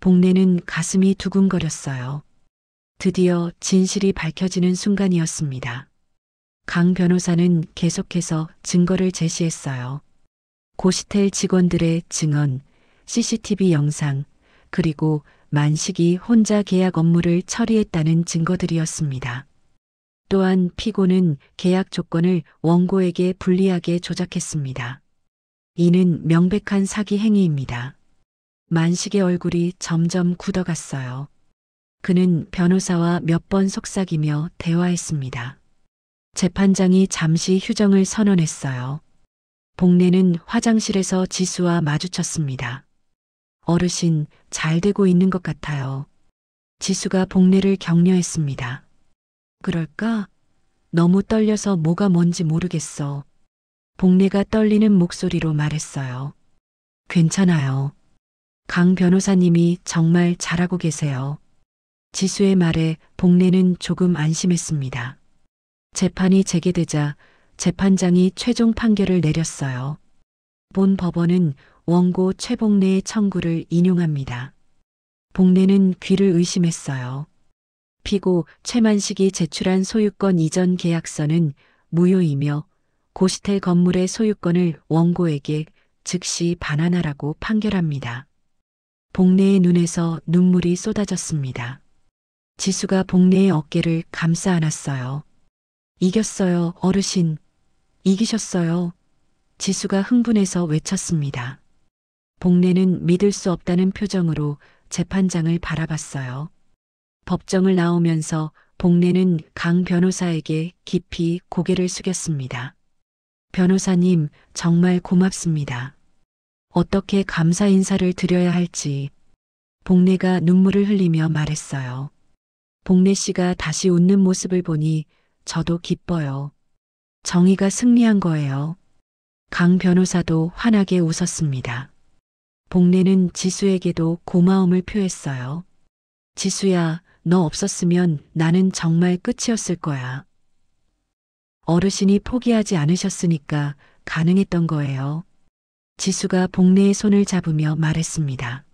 복래는 가슴이 두근거렸어요. 드디어 진실이 밝혀지는 순간이었습니다. 강 변호사는 계속해서 증거를 제시했어요. 고시텔 직원들의 증언, CCTV 영상, 그리고 만식이 혼자 계약 업무를 처리했다는 증거들이었습니다. 또한 피고는 계약 조건을 원고에게 불리하게 조작했습니다. 이는 명백한 사기 행위입니다. 만식의 얼굴이 점점 굳어갔어요. 그는 변호사와 몇 번 속삭이며 대화했습니다. 재판장이 잠시 휴정을 선언했어요. 복래는 화장실에서 지수와 마주쳤습니다. 어르신, 잘 되고 있는 것 같아요. 지수가 복래를 격려했습니다. 그럴까? 너무 떨려서 뭐가 뭔지 모르겠어. 복래가 떨리는 목소리로 말했어요. 괜찮아요. 강 변호사님이 정말 잘하고 계세요. 지수의 말에 복래는 조금 안심했습니다. 재판이 재개되자 재판장이 최종 판결을 내렸어요. 본 법원은 원고 최복래의 청구를 인용합니다. 복래는 귀를 의심했어요. 피고 최만식이 제출한 소유권 이전 계약서는 무효이며 고시텔 건물의 소유권을 원고에게 즉시 반환하라고 판결합니다. 복래의 눈에서 눈물이 쏟아졌습니다. 지수가 복래의 어깨를 감싸 안았어요. 이겼어요, 어르신. 이기셨어요. 지수가 흥분해서 외쳤습니다. 복래는 믿을 수 없다는 표정으로 재판장을 바라봤어요. 법정을 나오면서 복래는 강 변호사에게 깊이 고개를 숙였습니다. 변호사님, 정말 고맙습니다. 어떻게 감사 인사를 드려야 할지. 복래가 눈물을 흘리며 말했어요. 복래 씨가 다시 웃는 모습을 보니 저도 기뻐요. 정의가 승리한 거예요. 강 변호사도 환하게 웃었습니다. 복래는 지수에게도 고마움을 표했어요. 지수야, 너 없었으면 나는 정말 끝이었을 거야. 어르신이 포기하지 않으셨으니까 가능했던 거예요. 지수가 복래의 손을 잡으며 말했습니다.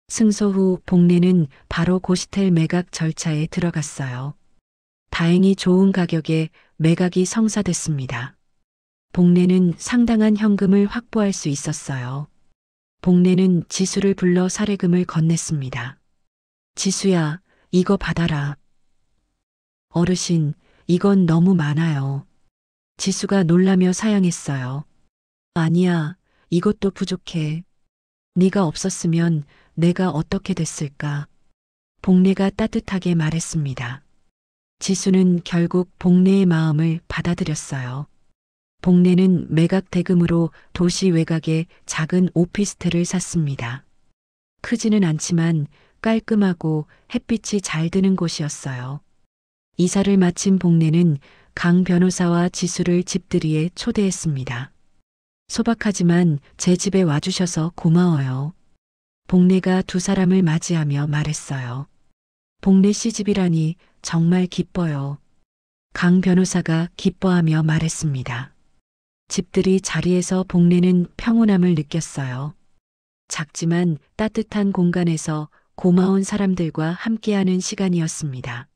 승소 후 복래는 바로 고시텔 매각 절차에 들어갔어요. 다행히 좋은 가격에 매각이 성사됐습니다. 복래는 상당한 현금을 확보할 수 있었어요. 복래는 지수를 불러 사례금을 건넸습니다. 지수야, 이거 받아라. 어르신, 이건 너무 많아요. 지수가 놀라며 사양했어요. 아니야, 이것도 부족해. 네가 없었으면 내가 어떻게 됐을까? 복래가 따뜻하게 말했습니다. 지수는 결국 복래의 마음을 받아들였어요. 복래는 매각 대금으로 도시 외곽에 작은 오피스텔을 샀습니다. 크지는 않지만 깔끔하고 햇빛이 잘 드는 곳이었어요. 이사를 마친 복래는 강 변호사와 지수를 집들이에 초대했습니다. 소박하지만 제 집에 와주셔서 고마워요. 복래가 두 사람을 맞이하며 말했어요. 복래 씨 집이라니 정말 기뻐요. 강 변호사가 기뻐하며 말했습니다. 집들이 자리에서 복래는 평온함을 느꼈어요. 작지만 따뜻한 공간에서 고마운 사람들과 함께하는 시간이었습니다.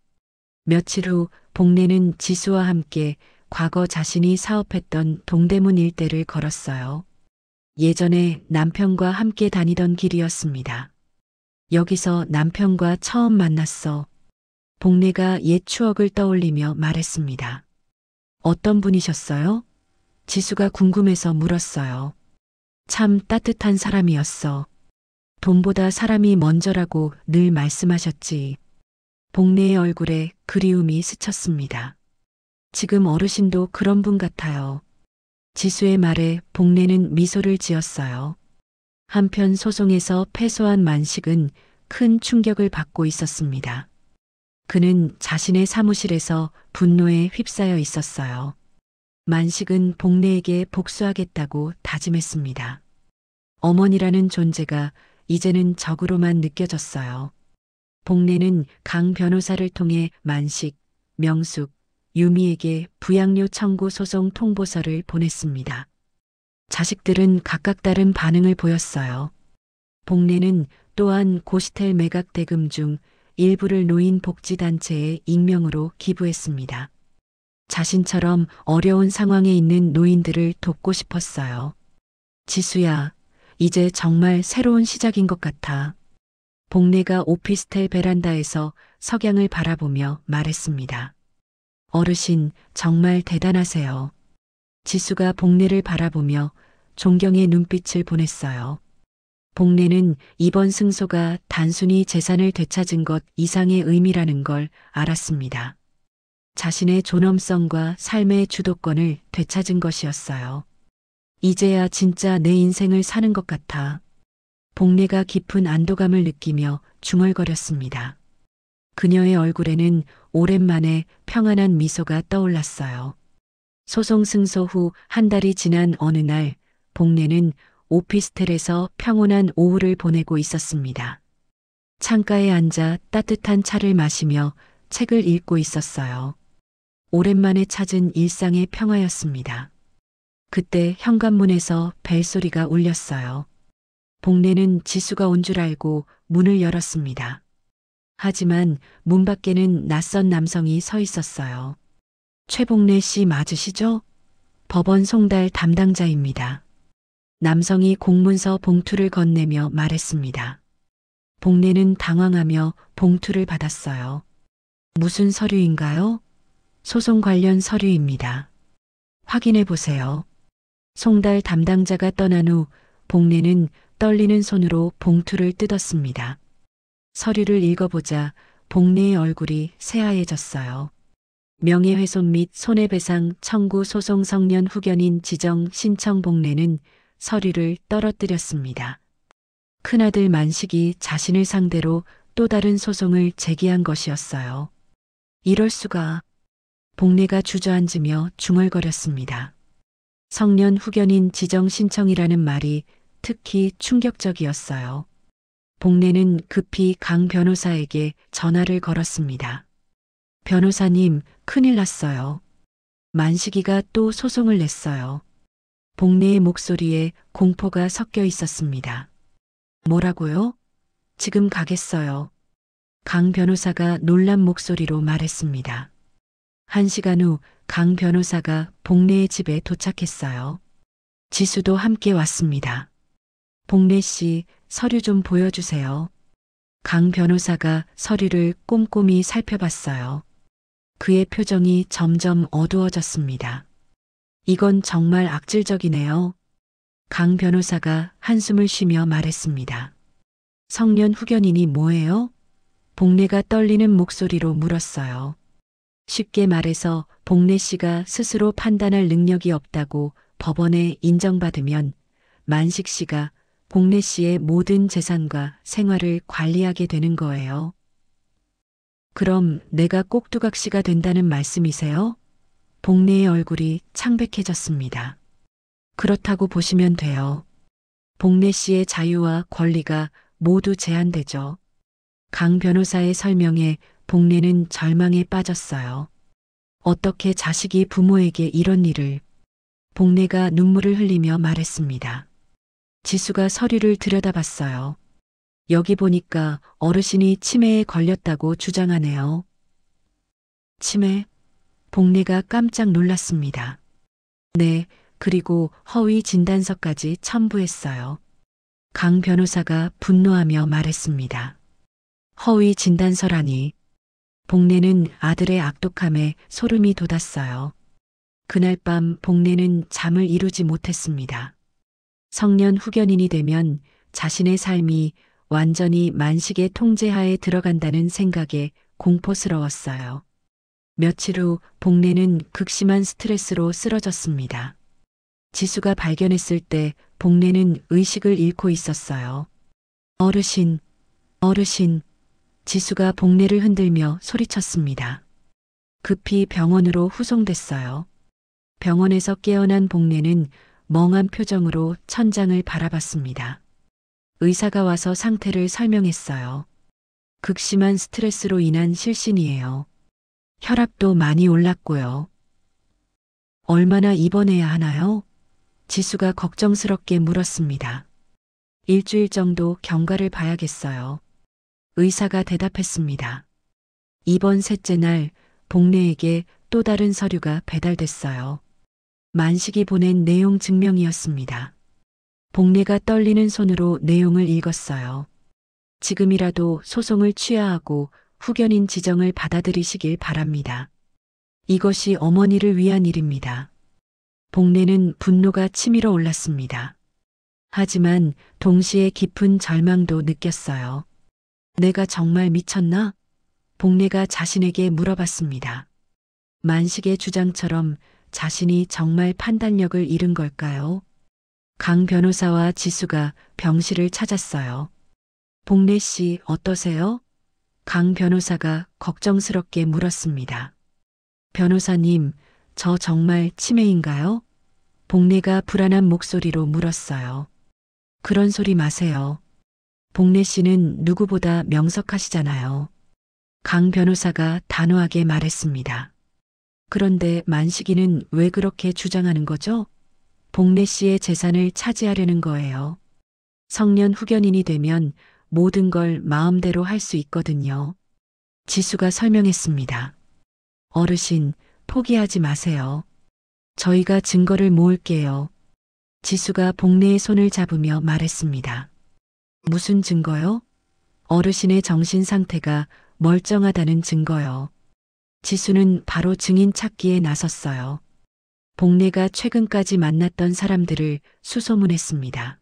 며칠 후 복래는 지수와 함께 과거 자신이 사업했던 동대문 일대를 걸었어요. 예전에 남편과 함께 다니던 길이었습니다. 여기서 남편과 처음 만났어. 복래가 옛 추억을 떠올리며 말했습니다. 어떤 분이셨어요? 지수가 궁금해서 물었어요. 참 따뜻한 사람이었어. 돈보다 사람이 먼저라고 늘 말씀하셨지. 복래의 얼굴에 그리움이 스쳤습니다. 지금 어르신도 그런 분 같아요. 지수의 말에 복래는 미소를 지었어요. 한편 소송에서 패소한 만식은 큰 충격을 받고 있었습니다. 그는 자신의 사무실에서 분노에 휩싸여 있었어요. 만식은 복래에게 복수하겠다고 다짐했습니다. 어머니라는 존재가 이제는 적으로만 느껴졌어요. 복례는 강 변호사를 통해 만식, 명숙, 유미에게 부양료 청구 소송 통보서를 보냈습니다. 자식들은 각각 다른 반응을 보였어요. 복례는 또한 고시텔 매각 대금 중 일부를 노인 복지단체에 익명으로 기부했습니다. 자신처럼 어려운 상황에 있는 노인들을 돕고 싶었어요. 지수야, 이제 정말 새로운 시작인 것 같아. 복례가 오피스텔 베란다에서 석양을 바라보며 말했습니다. 어르신, 정말 대단하세요. 지수가 복례를 바라보며 존경의 눈빛을 보냈어요. 복례는 이번 승소가 단순히 재산을 되찾은 것 이상의 의미라는 걸 알았습니다. 자신의 존엄성과 삶의 주도권을 되찾은 것이었어요. 이제야 진짜 내 인생을 사는 것 같아. 복례가 깊은 안도감을 느끼며 중얼거렸습니다. 그녀의 얼굴에는 오랜만에 평안한 미소가 떠올랐어요. 소송 승소 후 한 달이 지난 어느 날, 복례는 오피스텔에서 평온한 오후를 보내고 있었습니다. 창가에 앉아 따뜻한 차를 마시며 책을 읽고 있었어요. 오랜만에 찾은 일상의 평화였습니다. 그때 현관문에서 벨소리가 울렸어요. 복례는 지수가 온 줄 알고 문을 열었습니다. 하지만 문 밖에는 낯선 남성이 서 있었어요. 최복례 씨 맞으시죠? 법원 송달 담당자입니다. 남성이 공문서 봉투를 건네며 말했습니다. 복례는 당황하며 봉투를 받았어요. 무슨 서류인가요? 소송 관련 서류입니다. 확인해 보세요. 송달 담당자가 떠난 후 복례는 떨리는 손으로 봉투를 뜯었습니다. 서류를 읽어보자 복례의 얼굴이 새하얘졌어요. 명예훼손 및 손해배상 청구 소송 성년 후견인 지정 신청. 복례는 서류를 떨어뜨렸습니다. 큰아들 만식이 자신을 상대로 또 다른 소송을 제기한 것이었어요. 이럴 수가. 복례가 주저앉으며 중얼거렸습니다. 성년 후견인 지정 신청이라는 말이 특히 충격적이었어요. 복례는 급히 강 변호사에게 전화를 걸었습니다. 변호사님, 큰일 났어요. 만식이가 또 소송을 냈어요. 복례의 목소리에 공포가 섞여 있었습니다. 뭐라고요? 지금 가겠어요. 강 변호사가 놀란 목소리로 말했습니다. 1시간 후 강 변호사가 복례의 집에 도착했어요. 지수도 함께 왔습니다. 복례 씨, 서류 좀 보여주세요. 강 변호사가 서류를 꼼꼼히 살펴봤어요. 그의 표정이 점점 어두워졌습니다. 이건 정말 악질적이네요. 강 변호사가 한숨을 쉬며 말했습니다. 성년 후견인이 뭐예요? 복례가 떨리는 목소리로 물었어요. 쉽게 말해서 복례 씨가 스스로 판단할 능력이 없다고 법원에 인정받으면 만식 씨가 복례 씨의 모든 재산과 생활을 관리하게 되는 거예요. 그럼 내가 꼭두각시가 된다는 말씀이세요? 복례의 얼굴이 창백해졌습니다. 그렇다고 보시면 돼요. 복례 씨의 자유와 권리가 모두 제한되죠. 강 변호사의 설명에 복례는 절망에 빠졌어요. 어떻게 자식이 부모에게 이런 일을. 복례가 눈물을 흘리며 말했습니다. 지수가 서류를 들여다봤어요. 여기 보니까 어르신이 치매에 걸렸다고 주장하네요. 치매? 복례가 깜짝 놀랐습니다. 네, 그리고 허위 진단서까지 첨부했어요. 강 변호사가 분노하며 말했습니다. 허위 진단서라니. 복례는 아들의 악독함에 소름이 돋았어요. 그날 밤 복례는 잠을 이루지 못했습니다. 성년 후견인이 되면 자신의 삶이 완전히 만식의 통제하에 들어간다는 생각에 공포스러웠어요. 며칠 후 복례는 극심한 스트레스로 쓰러졌습니다. 지수가 발견했을 때 복례는 의식을 잃고 있었어요. 어르신, 어르신. 지수가 복례를 흔들며 소리쳤습니다. 급히 병원으로 후송됐어요. 병원에서 깨어난 복례는 멍한 표정으로 천장을 바라봤습니다. 의사가 와서 상태를 설명했어요. 극심한 스트레스로 인한 실신이에요. 혈압도 많이 올랐고요. 얼마나 입원해야 하나요? 지수가 걱정스럽게 물었습니다. 일주일 정도 경과를 봐야겠어요. 의사가 대답했습니다. 입원 셋째 날 복례에게 또 다른 서류가 배달됐어요. 만식이 보낸 내용 증명이었습니다. 복례가 떨리는 손으로 내용을 읽었어요. 지금이라도 소송을 취하하고 후견인 지정을 받아들이시길 바랍니다. 이것이 어머니를 위한 일입니다. 복례는 분노가 치밀어 올랐습니다. 하지만 동시에 깊은 절망도 느꼈어요. 내가 정말 미쳤나? 복례가 자신에게 물어봤습니다. 만식의 주장처럼 자신이 정말 판단력을 잃은 걸까요? 강 변호사와 지수가 병실을 찾았어요. 복례 씨 어떠세요? 강 변호사가 걱정스럽게 물었습니다. 변호사님, 저 정말 치매인가요? 복례가 불안한 목소리로 물었어요. 그런 소리 마세요. 복례 씨는 누구보다 명석하시잖아요. 강 변호사가 단호하게 말했습니다. 그런데 만식이는 왜 그렇게 주장하는 거죠? 복례 씨의 재산을 차지하려는 거예요. 성년 후견인이 되면 모든 걸 마음대로 할 수 있거든요. 지수가 설명했습니다. 어르신, 포기하지 마세요. 저희가 증거를 모을게요. 지수가 복례의 손을 잡으며 말했습니다. 무슨 증거요? 어르신의 정신 상태가 멀쩡하다는 증거요. 지수는 바로 증인 찾기에 나섰어요. 복례가 최근까지 만났던 사람들을 수소문했습니다.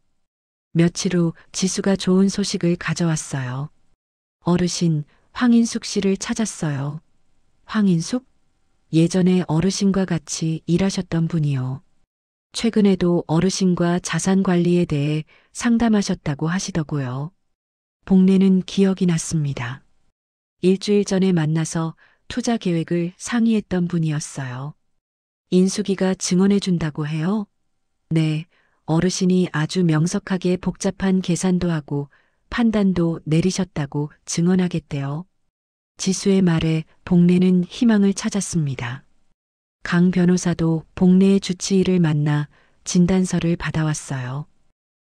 며칠 후 지수가 좋은 소식을 가져왔어요. 어르신, 황인숙 씨를 찾았어요. 황인숙? 예전에 어르신과 같이 일하셨던 분이요. 최근에도 어르신과 자산 관리에 대해 상담하셨다고 하시더고요. 복례는 기억이 났습니다. 일주일 전에 만나서 투자 계획을 상의했던 분이었어요. 인숙이가 증언해준다고 해요? 네, 어르신이 아주 명석하게 복잡한 계산도 하고 판단도 내리셨다고 증언하겠대요. 지수의 말에 복례는 희망을 찾았습니다. 강 변호사도 복례의 주치의를 만나 진단서를 받아왔어요.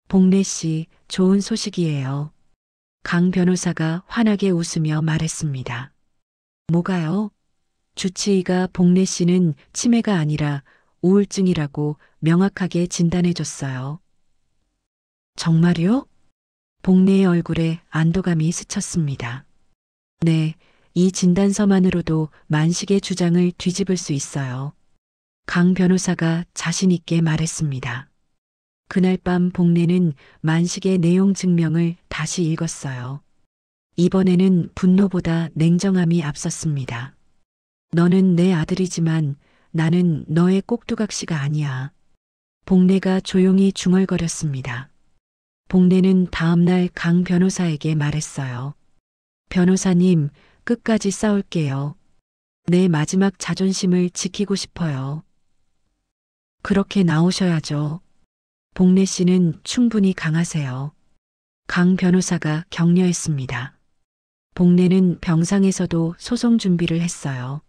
복례 씨, 좋은 소식이에요. 강 변호사가 환하게 웃으며 말했습니다. 뭐가요? 주치의가 복례 씨는 치매가 아니라 우울증이라고 명확하게 진단해줬어요. 정말요? 복례의 얼굴에 안도감이 스쳤습니다. 네, 이 진단서만으로도 만식의 주장을 뒤집을 수 있어요. 강 변호사가 자신 있게 말했습니다. 그날 밤 복례는 만식의 내용 증명을 다시 읽었어요. 이번에는 분노보다 냉정함이 앞섰습니다. 너는 내 아들이지만 나는 너의 꼭두각시가 아니야. 복례가 조용히 중얼거렸습니다. 복례는 다음날 강 변호사에게 말했어요. 변호사님, 끝까지 싸울게요. 내 마지막 자존심을 지키고 싶어요. 그렇게 나오셔야죠. 복례 씨는 충분히 강하세요. 강 변호사가 격려했습니다. 복례는 병상에서도 소송 준비를 했어요.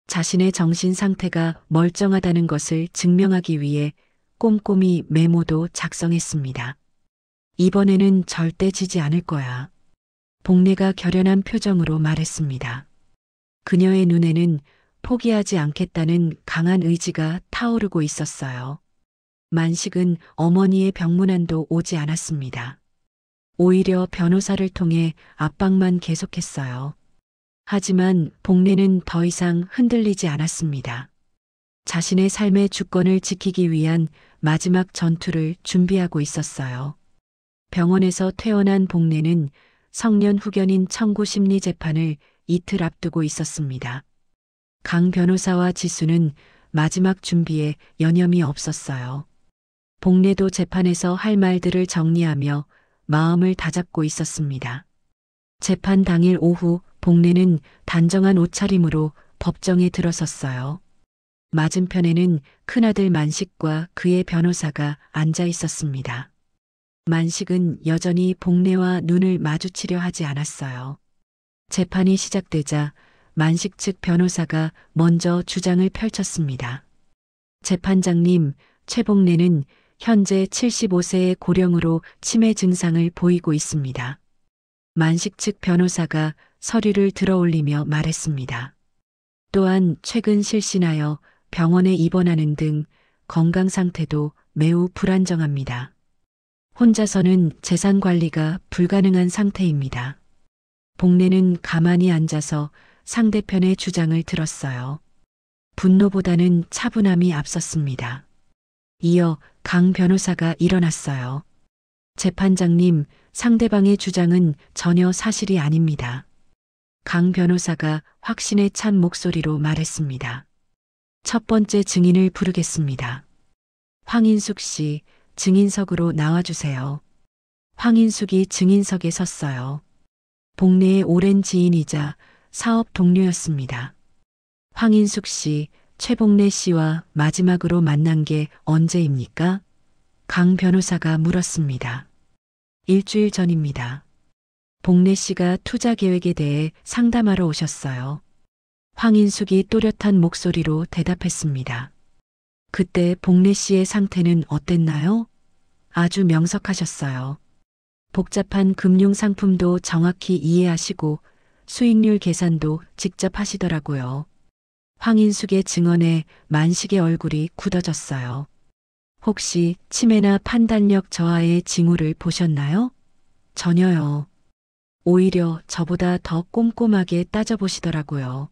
자신의 정신 상태가 멀쩡하다는 것을 증명하기 위해 꼼꼼히 메모도 작성했습니다. 이번에는 절대 지지 않을 거야. 복례가 결연한 표정으로 말했습니다. 그녀의 눈에는 포기하지 않겠다는 강한 의지가 타오르고 있었어요. 만식은 어머니의 병문안도 오지 않았습니다. 오히려 변호사를 통해 압박만 계속했어요. 하지만 복례는 더 이상 흔들리지 않았습니다. 자신의 삶의 주권을 지키기 위한 마지막 전투를 준비하고 있었어요. 병원에서 퇴원한 복례는 성년 후견인 청구 심리 재판을 이틀 앞두고 있었습니다. 강 변호사와 지수는 마지막 준비에 여념이 없었어요. 복례도 재판에서 할 말들을 정리하며 마음을 다잡고 있었습니다. 재판 당일 오후 복례는 단정한 옷차림으로 법정에 들어섰어요. 맞은편에는 큰아들 만식과 그의 변호사가 앉아 있었습니다. 만식은 여전히 복례와 눈을 마주치려 하지 않았어요. 재판이 시작되자 만식 측 변호사가 먼저 주장을 펼쳤습니다. 재판장님, 최복례는 현재 75세의 고령으로 치매 증상을 보이고 있습니다. 만식 측 변호사가 서류를 들어올리며 말했습니다. 또한 최근 실신하여 병원에 입원하는 등 건강 상태도 매우 불안정합니다. 혼자서는 재산 관리가 불가능한 상태입니다. 복례는 가만히 앉아서 상대편의 주장을 들었어요. 분노보다는 차분함이 앞섰습니다. 이어 강 변호사가 일어났어요. 재판장님, 상대방의 주장은 전혀 사실이 아닙니다. 강 변호사가 확신에 찬 목소리로 말했습니다. 첫 번째 증인을 부르겠습니다. 황인숙 씨, 증인석으로 나와주세요. 황인숙이 증인석에 섰어요. 복례의 오랜 지인이자 사업 동료였습니다. 황인숙 씨, 최복례 씨와 마지막으로 만난 게 언제입니까? 강 변호사가 물었습니다. 일주일 전입니다. 복례 씨가 투자 계획에 대해 상담하러 오셨어요. 황인숙이 또렷한 목소리로 대답했습니다. 그때 복례 씨의 상태는 어땠나요? 아주 명석하셨어요. 복잡한 금융 상품도 정확히 이해하시고 수익률 계산도 직접 하시더라고요. 황인숙의 증언에 만식의 얼굴이 굳어졌어요. 혹시 치매나 판단력 저하의 징후를 보셨나요? 전혀요. 오히려 저보다 더 꼼꼼하게 따져보시더라고요.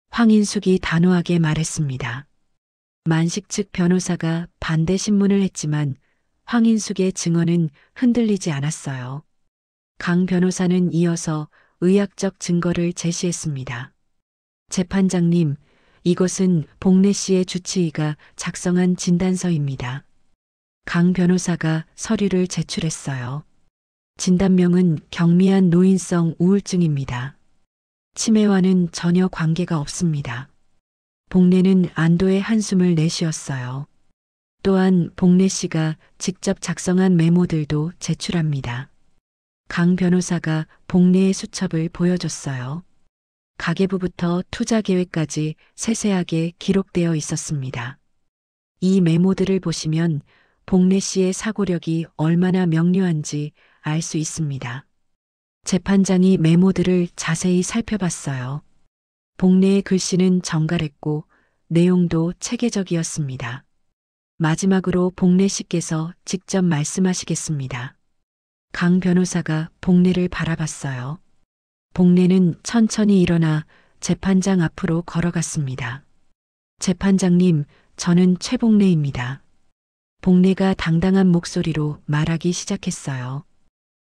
황인숙이 단호하게 말했습니다. 만식 측 변호사가 반대 신문을 했지만 황인숙의 증언은 흔들리지 않았어요. 강 변호사는 이어서 의학적 증거를 제시했습니다. 재판장님, 이것은 복례 씨의 주치의가 작성한 진단서입니다. 강 변호사가 서류를 제출했어요. 진단명은 경미한 노인성 우울증입니다. 치매와는 전혀 관계가 없습니다. 복례는 안도의 한숨을 내쉬었어요. 또한 복례 씨가 직접 작성한 메모들도 제출합니다. 강 변호사가 복례의 수첩을 보여줬어요. 가계부부터 투자 계획까지 세세하게 기록되어 있었습니다. 이 메모들을 보시면 복례 씨의 사고력이 얼마나 명료한지 알 수 있습니다. 재판장이 메모들을 자세히 살펴봤어요. 복례의 글씨는 정갈했고 내용도 체계적이었습니다. 마지막으로 복례 씨께서 직접 말씀하시겠습니다. 강 변호사가 복례를 바라봤어요. 복례는 천천히 일어나 재판장 앞으로 걸어갔습니다. 재판장님, 저는 최복례입니다. 복례가 당당한 목소리로 말하기 시작했어요.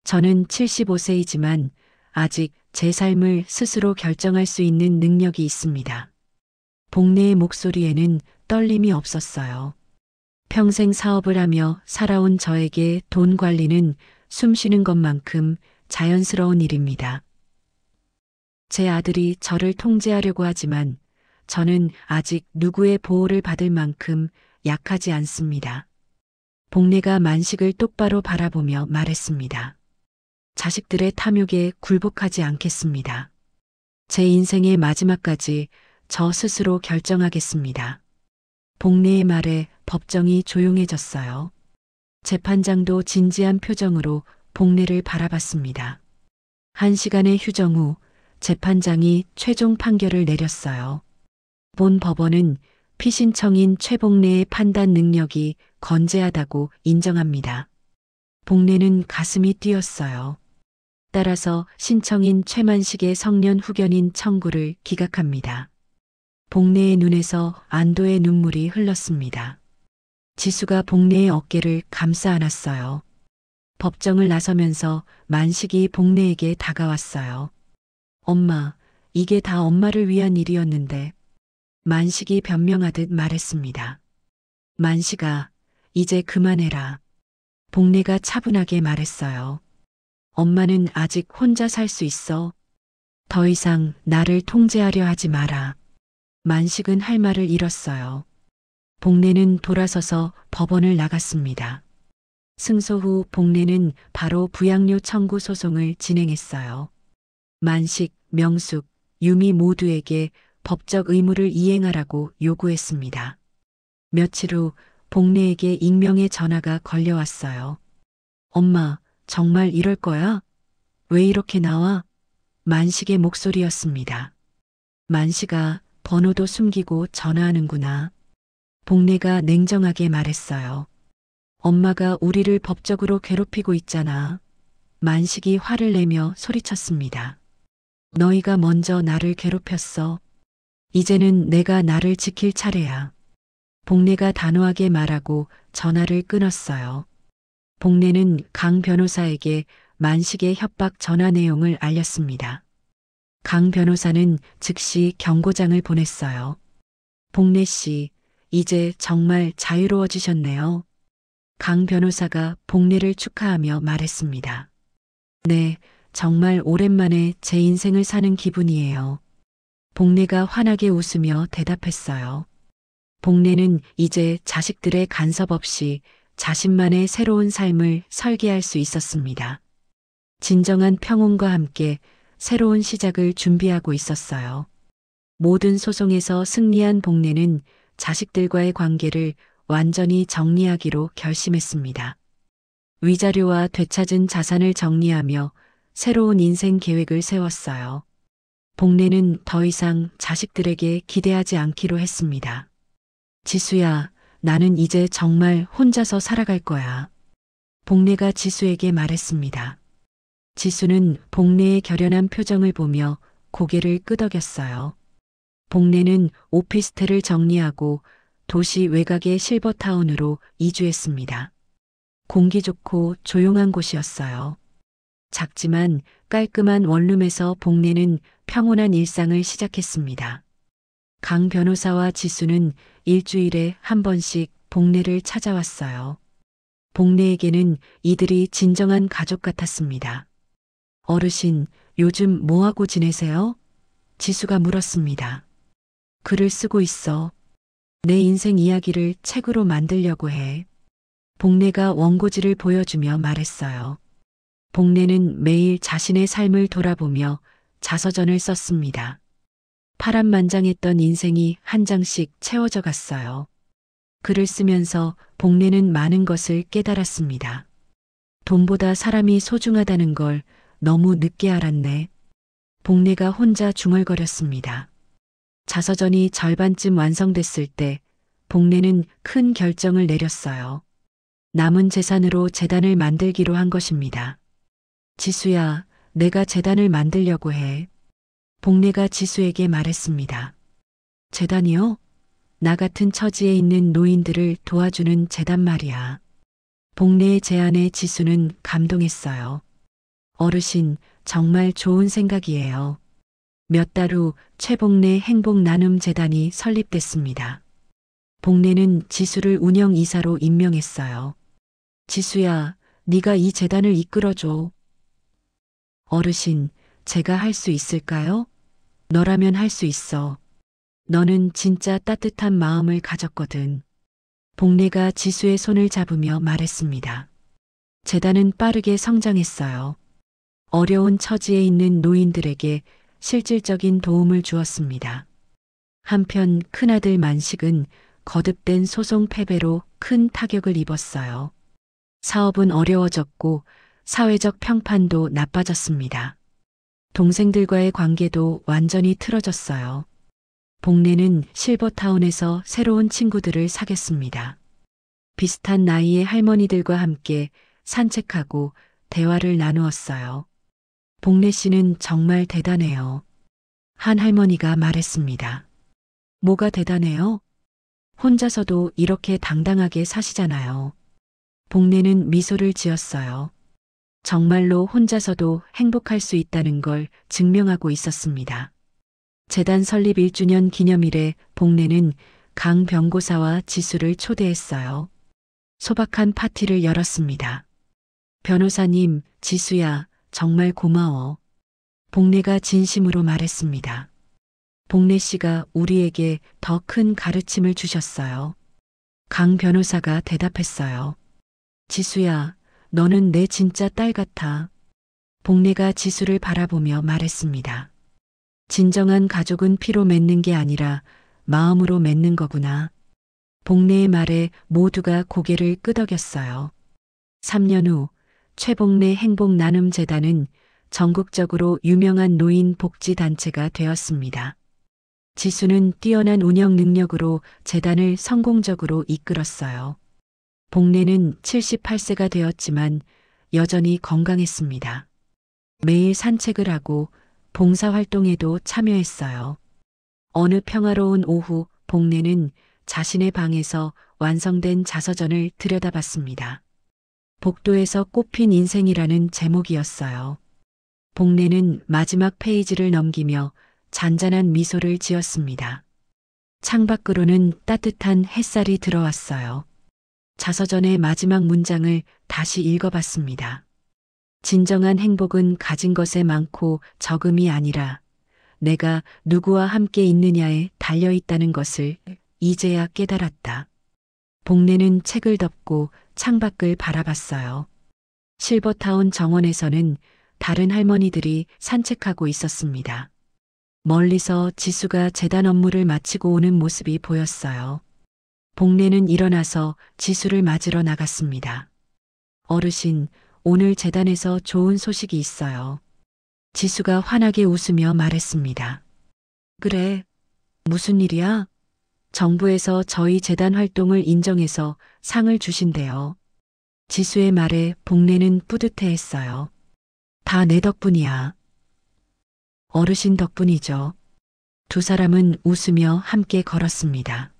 저는 75세이지만 아직 제 삶을 스스로 결정할 수 있는 능력이 있습니다. 복례의 목소리에는 떨림이 없었어요. 평생 사업을 하며 살아온 저에게 돈 관리는 숨 쉬는 것만큼 자연스러운 일입니다. 제 아들이 저를 통제하려고 하지만 저는 아직 누구의 보호를 받을 만큼 약하지 않습니다. 복례가 만식을 똑바로 바라보며 말했습니다. 자식들의 탐욕에 굴복하지 않겠습니다. 제 인생의 마지막까지 저 스스로 결정하겠습니다. 복례의 말에 법정이 조용해졌어요. 재판장도 진지한 표정으로 복례를 바라봤습니다. 1시간의 휴정 후 재판장이 최종 판결을 내렸어요. 본 법원은 피신청인 최복례의 판단 능력이 건재하다고 인정합니다. 복례는 가슴이 뛰었어요. 따라서 신청인 최만식의 성년 후견인 청구를 기각합니다. 복례의 눈에서 안도의 눈물이 흘렀습니다. 지수가 복례의 어깨를 감싸 안았어요. 법정을 나서면서 만식이 복례에게 다가왔어요. 엄마, 이게 다 엄마를 위한 일이었는데. 만식이 변명하듯 말했습니다. 만식아, 이제 그만해라. 복례가 차분하게 말했어요. 엄마는 아직 혼자 살 수 있어. 더 이상 나를 통제하려 하지 마라. 만식은 할 말을 잃었어요. 복례는 돌아서서 법원을 나갔습니다. 승소 후 복례는 바로 부양료 청구 소송을 진행했어요. 만식, 명숙, 유미 모두에게 법적 의무를 이행하라고 요구했습니다. 며칠 후 복례에게 익명의 전화가 걸려왔어요. 엄마, 정말 이럴 거야? 왜 이렇게 나와? 만식의 목소리였습니다. 만식아, 번호도 숨기고 전화하는구나. 복례가 냉정하게 말했어요. 엄마가 우리를 법적으로 괴롭히고 있잖아. 만식이 화를 내며 소리쳤습니다. 너희가 먼저 나를 괴롭혔어. 이제는 내가 나를 지킬 차례야. 복례가 단호하게 말하고 전화를 끊었어요. 복례는 강 변호사에게 만식의 협박 전화 내용을 알렸습니다. 강 변호사는 즉시 경고장을 보냈어요. 복례 씨, 이제 정말 자유로워지셨네요. 강 변호사가 복례를 축하하며 말했습니다. 네, 정말 오랜만에 제 인생을 사는 기분이에요. 복례가 환하게 웃으며 대답했어요. 복례는 이제 자식들의 간섭 없이 자신만의 새로운 삶을 설계할 수 있었습니다. 진정한 평온과 함께 새로운 시작을 준비하고 있었어요. 모든 소송에서 승리한 복례는 자식들과의 관계를 완전히 정리하기로 결심했습니다. 위자료와 되찾은 자산을 정리하며 새로운 인생 계획을 세웠어요. 복례는 더 이상 자식들에게 기대하지 않기로 했습니다. 지수야, 나는 이제 정말 혼자서 살아갈 거야. 복례가 지수에게 말했습니다. 지수는 복례의 결연한 표정을 보며 고개를 끄덕였어요. 복례는 오피스텔을 정리하고 도시 외곽의 실버타운으로 이주했습니다. 공기 좋고 조용한 곳이었어요. 작지만 깔끔한 원룸에서 복례는 평온한 일상을 시작했습니다. 강 변호사와 지수는 일주일에 한 번씩 복례를 찾아왔어요. 복례에게는 이들이 진정한 가족 같았습니다. 어르신, 요즘 뭐하고 지내세요? 지수가 물었습니다. 글을 쓰고 있어. 내 인생 이야기를 책으로 만들려고 해. 복례가 원고지를 보여주며 말했어요. 복례는 매일 자신의 삶을 돌아보며 자서전을 썼습니다. 파란만장했던 인생이 한 장씩 채워져 갔어요. 글을 쓰면서 복례는 많은 것을 깨달았습니다. 돈보다 사람이 소중하다는 걸 너무 늦게 알았네. 복례가 혼자 중얼거렸습니다. 자서전이 절반쯤 완성됐을 때 복례는 큰 결정을 내렸어요. 남은 재산으로 재단을 만들기로 한 것입니다. 지수야, 내가 재단을 만들려고 해. 복례가 지수에게 말했습니다. 재단이요? 나 같은 처지에 있는 노인들을 도와주는 재단 말이야. 복례의 제안에 지수는 감동했어요. 어르신, 정말 좋은 생각이에요. 몇 달 후 최복례 행복나눔재단이 설립됐습니다. 복례는 지수를 운영이사로 임명했어요. 지수야, 네가 이 재단을 이끌어줘. 어르신, 제가 할 수 있을까요? 너라면 할 수 있어. 너는 진짜 따뜻한 마음을 가졌거든. 복례가 지수의 손을 잡으며 말했습니다. 재단은 빠르게 성장했어요. 어려운 처지에 있는 노인들에게 실질적인 도움을 주었습니다. 한편 큰아들 만식은 거듭된 소송 패배로 큰 타격을 입었어요. 사업은 어려워졌고 사회적 평판도 나빠졌습니다. 동생들과의 관계도 완전히 틀어졌어요. 복례는 실버타운에서 새로운 친구들을 사귀었습니다. 비슷한 나이의 할머니들과 함께 산책하고 대화를 나누었어요. 복례 씨는 정말 대단해요. 한 할머니가 말했습니다. 뭐가 대단해요? 혼자서도 이렇게 당당하게 사시잖아요. 복례는 미소를 지었어요. 정말로 혼자서도 행복할 수 있다는 걸 증명하고 있었습니다. 재단 설립 1주년 기념일에 복례는 강 변고사와 지수를 초대했어요. 소박한 파티를 열었습니다. 변호사님, 지수야, 정말 고마워. 복례가 진심으로 말했습니다. 복례 씨가 우리에게 더 큰 가르침을 주셨어요. 강 변호사가 대답했어요. 지수야, 너는 내 진짜 딸 같아. 복례가 지수를 바라보며 말했습니다. 진정한 가족은 피로 맺는 게 아니라 마음으로 맺는 거구나. 복례의 말에 모두가 고개를 끄덕였어요. 3년 후 최복례 행복나눔재단은 전국적으로 유명한 노인 복지단체가 되었습니다. 지수는 뛰어난 운영 능력으로 재단을 성공적으로 이끌었어요. 복례는 78세가 되었지만 여전히 건강했습니다. 매일 산책을 하고 봉사활동에도 참여했어요. 어느 평화로운 오후 복례는 자신의 방에서 완성된 자서전을 들여다봤습니다. 복도에서 꽃핀 인생이라는 제목이었어요. 복례는 마지막 페이지를 넘기며 잔잔한 미소를 지었습니다. 창밖으로는 따뜻한 햇살이 들어왔어요. 자서전의 마지막 문장을 다시 읽어봤습니다. 진정한 행복은 가진 것에 많고 적음이 아니라 내가 누구와 함께 있느냐에 달려있다는 것을 이제야 깨달았다. 복례는 책을 덮고 창밖을 바라봤어요. 실버타운 정원에서는 다른 할머니들이 산책하고 있었습니다. 멀리서 지수가 재단 업무를 마치고 오는 모습이 보였어요. 복례는 일어나서 지수를 맞으러 나갔습니다. 어르신, 오늘 재단에서 좋은 소식이 있어요. 지수가 환하게 웃으며 말했습니다. 그래, 무슨 일이야? 정부에서 저희 재단 활동을 인정해서 상을 주신대요. 지수의 말에 복례는 뿌듯해했어요. 다 내 덕분이야. 어르신 덕분이죠. 두 사람은 웃으며 함께 걸었습니다.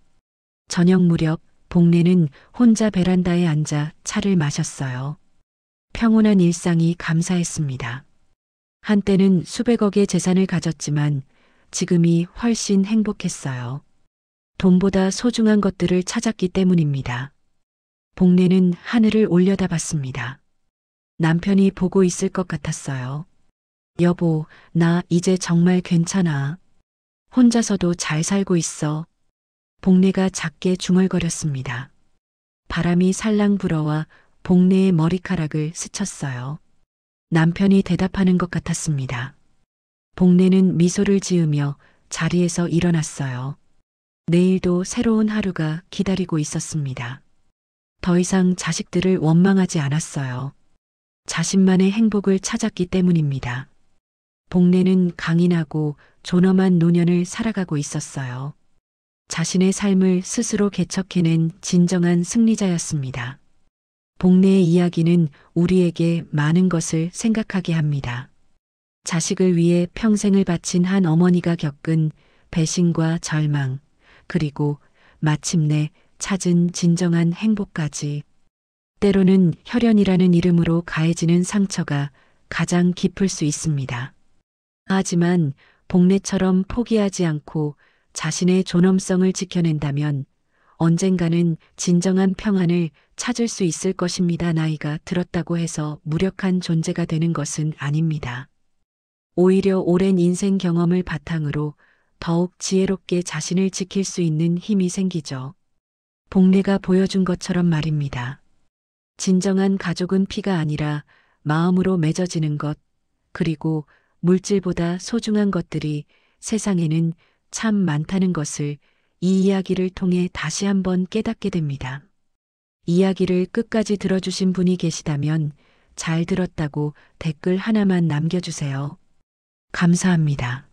저녁 무렵 복례는 혼자 베란다에 앉아 차를 마셨어요. 평온한 일상이 감사했습니다. 한때는 수백억의 재산을 가졌지만 지금이 훨씬 행복했어요. 돈보다 소중한 것들을 찾았기 때문입니다. 복례는 하늘을 올려다봤습니다. 남편이 보고 있을 것 같았어요. 여보, 나 이제 정말 괜찮아. 혼자서도 잘 살고 있어. 복례가 작게 중얼거렸습니다. 바람이 살랑 불어와 복례의 머리카락을 스쳤어요. 남편이 대답하는 것 같았습니다. 복례는 미소를 지으며 자리에서 일어났어요. 내일도 새로운 하루가 기다리고 있었습니다. 더 이상 자식들을 원망하지 않았어요. 자신만의 행복을 찾았기 때문입니다. 복례는 강인하고 존엄한 노년을 살아가고 있었어요. 자신의 삶을 스스로 개척해낸 진정한 승리자였습니다. 복례의 이야기는 우리에게 많은 것을 생각하게 합니다. 자식을 위해 평생을 바친 한 어머니가 겪은 배신과 절망, 그리고 마침내 찾은 진정한 행복까지. 때로는 혈연이라는 이름으로 가해지는 상처가 가장 깊을 수 있습니다. 하지만 복례처럼 포기하지 않고 자신의 존엄성을 지켜낸다면 언젠가는 진정한 평안을 찾을 수 있을 것입니다. 나이가 들었다고 해서 무력한 존재가 되는 것은 아닙니다. 오히려 오랜 인생 경험을 바탕으로 더욱 지혜롭게 자신을 지킬 수 있는 힘이 생기죠. 복례가 보여준 것처럼 말입니다. 진정한 가족은 피가 아니라 마음으로 맺어지는 것, 그리고 물질보다 소중한 것들이 세상에는 참 많다는 것을 이 이야기를 통해 다시 한번 깨닫게 됩니다. 이야기를 끝까지 들어주신 분이 계시다면 잘 들었다고 댓글 하나만 남겨주세요. 감사합니다.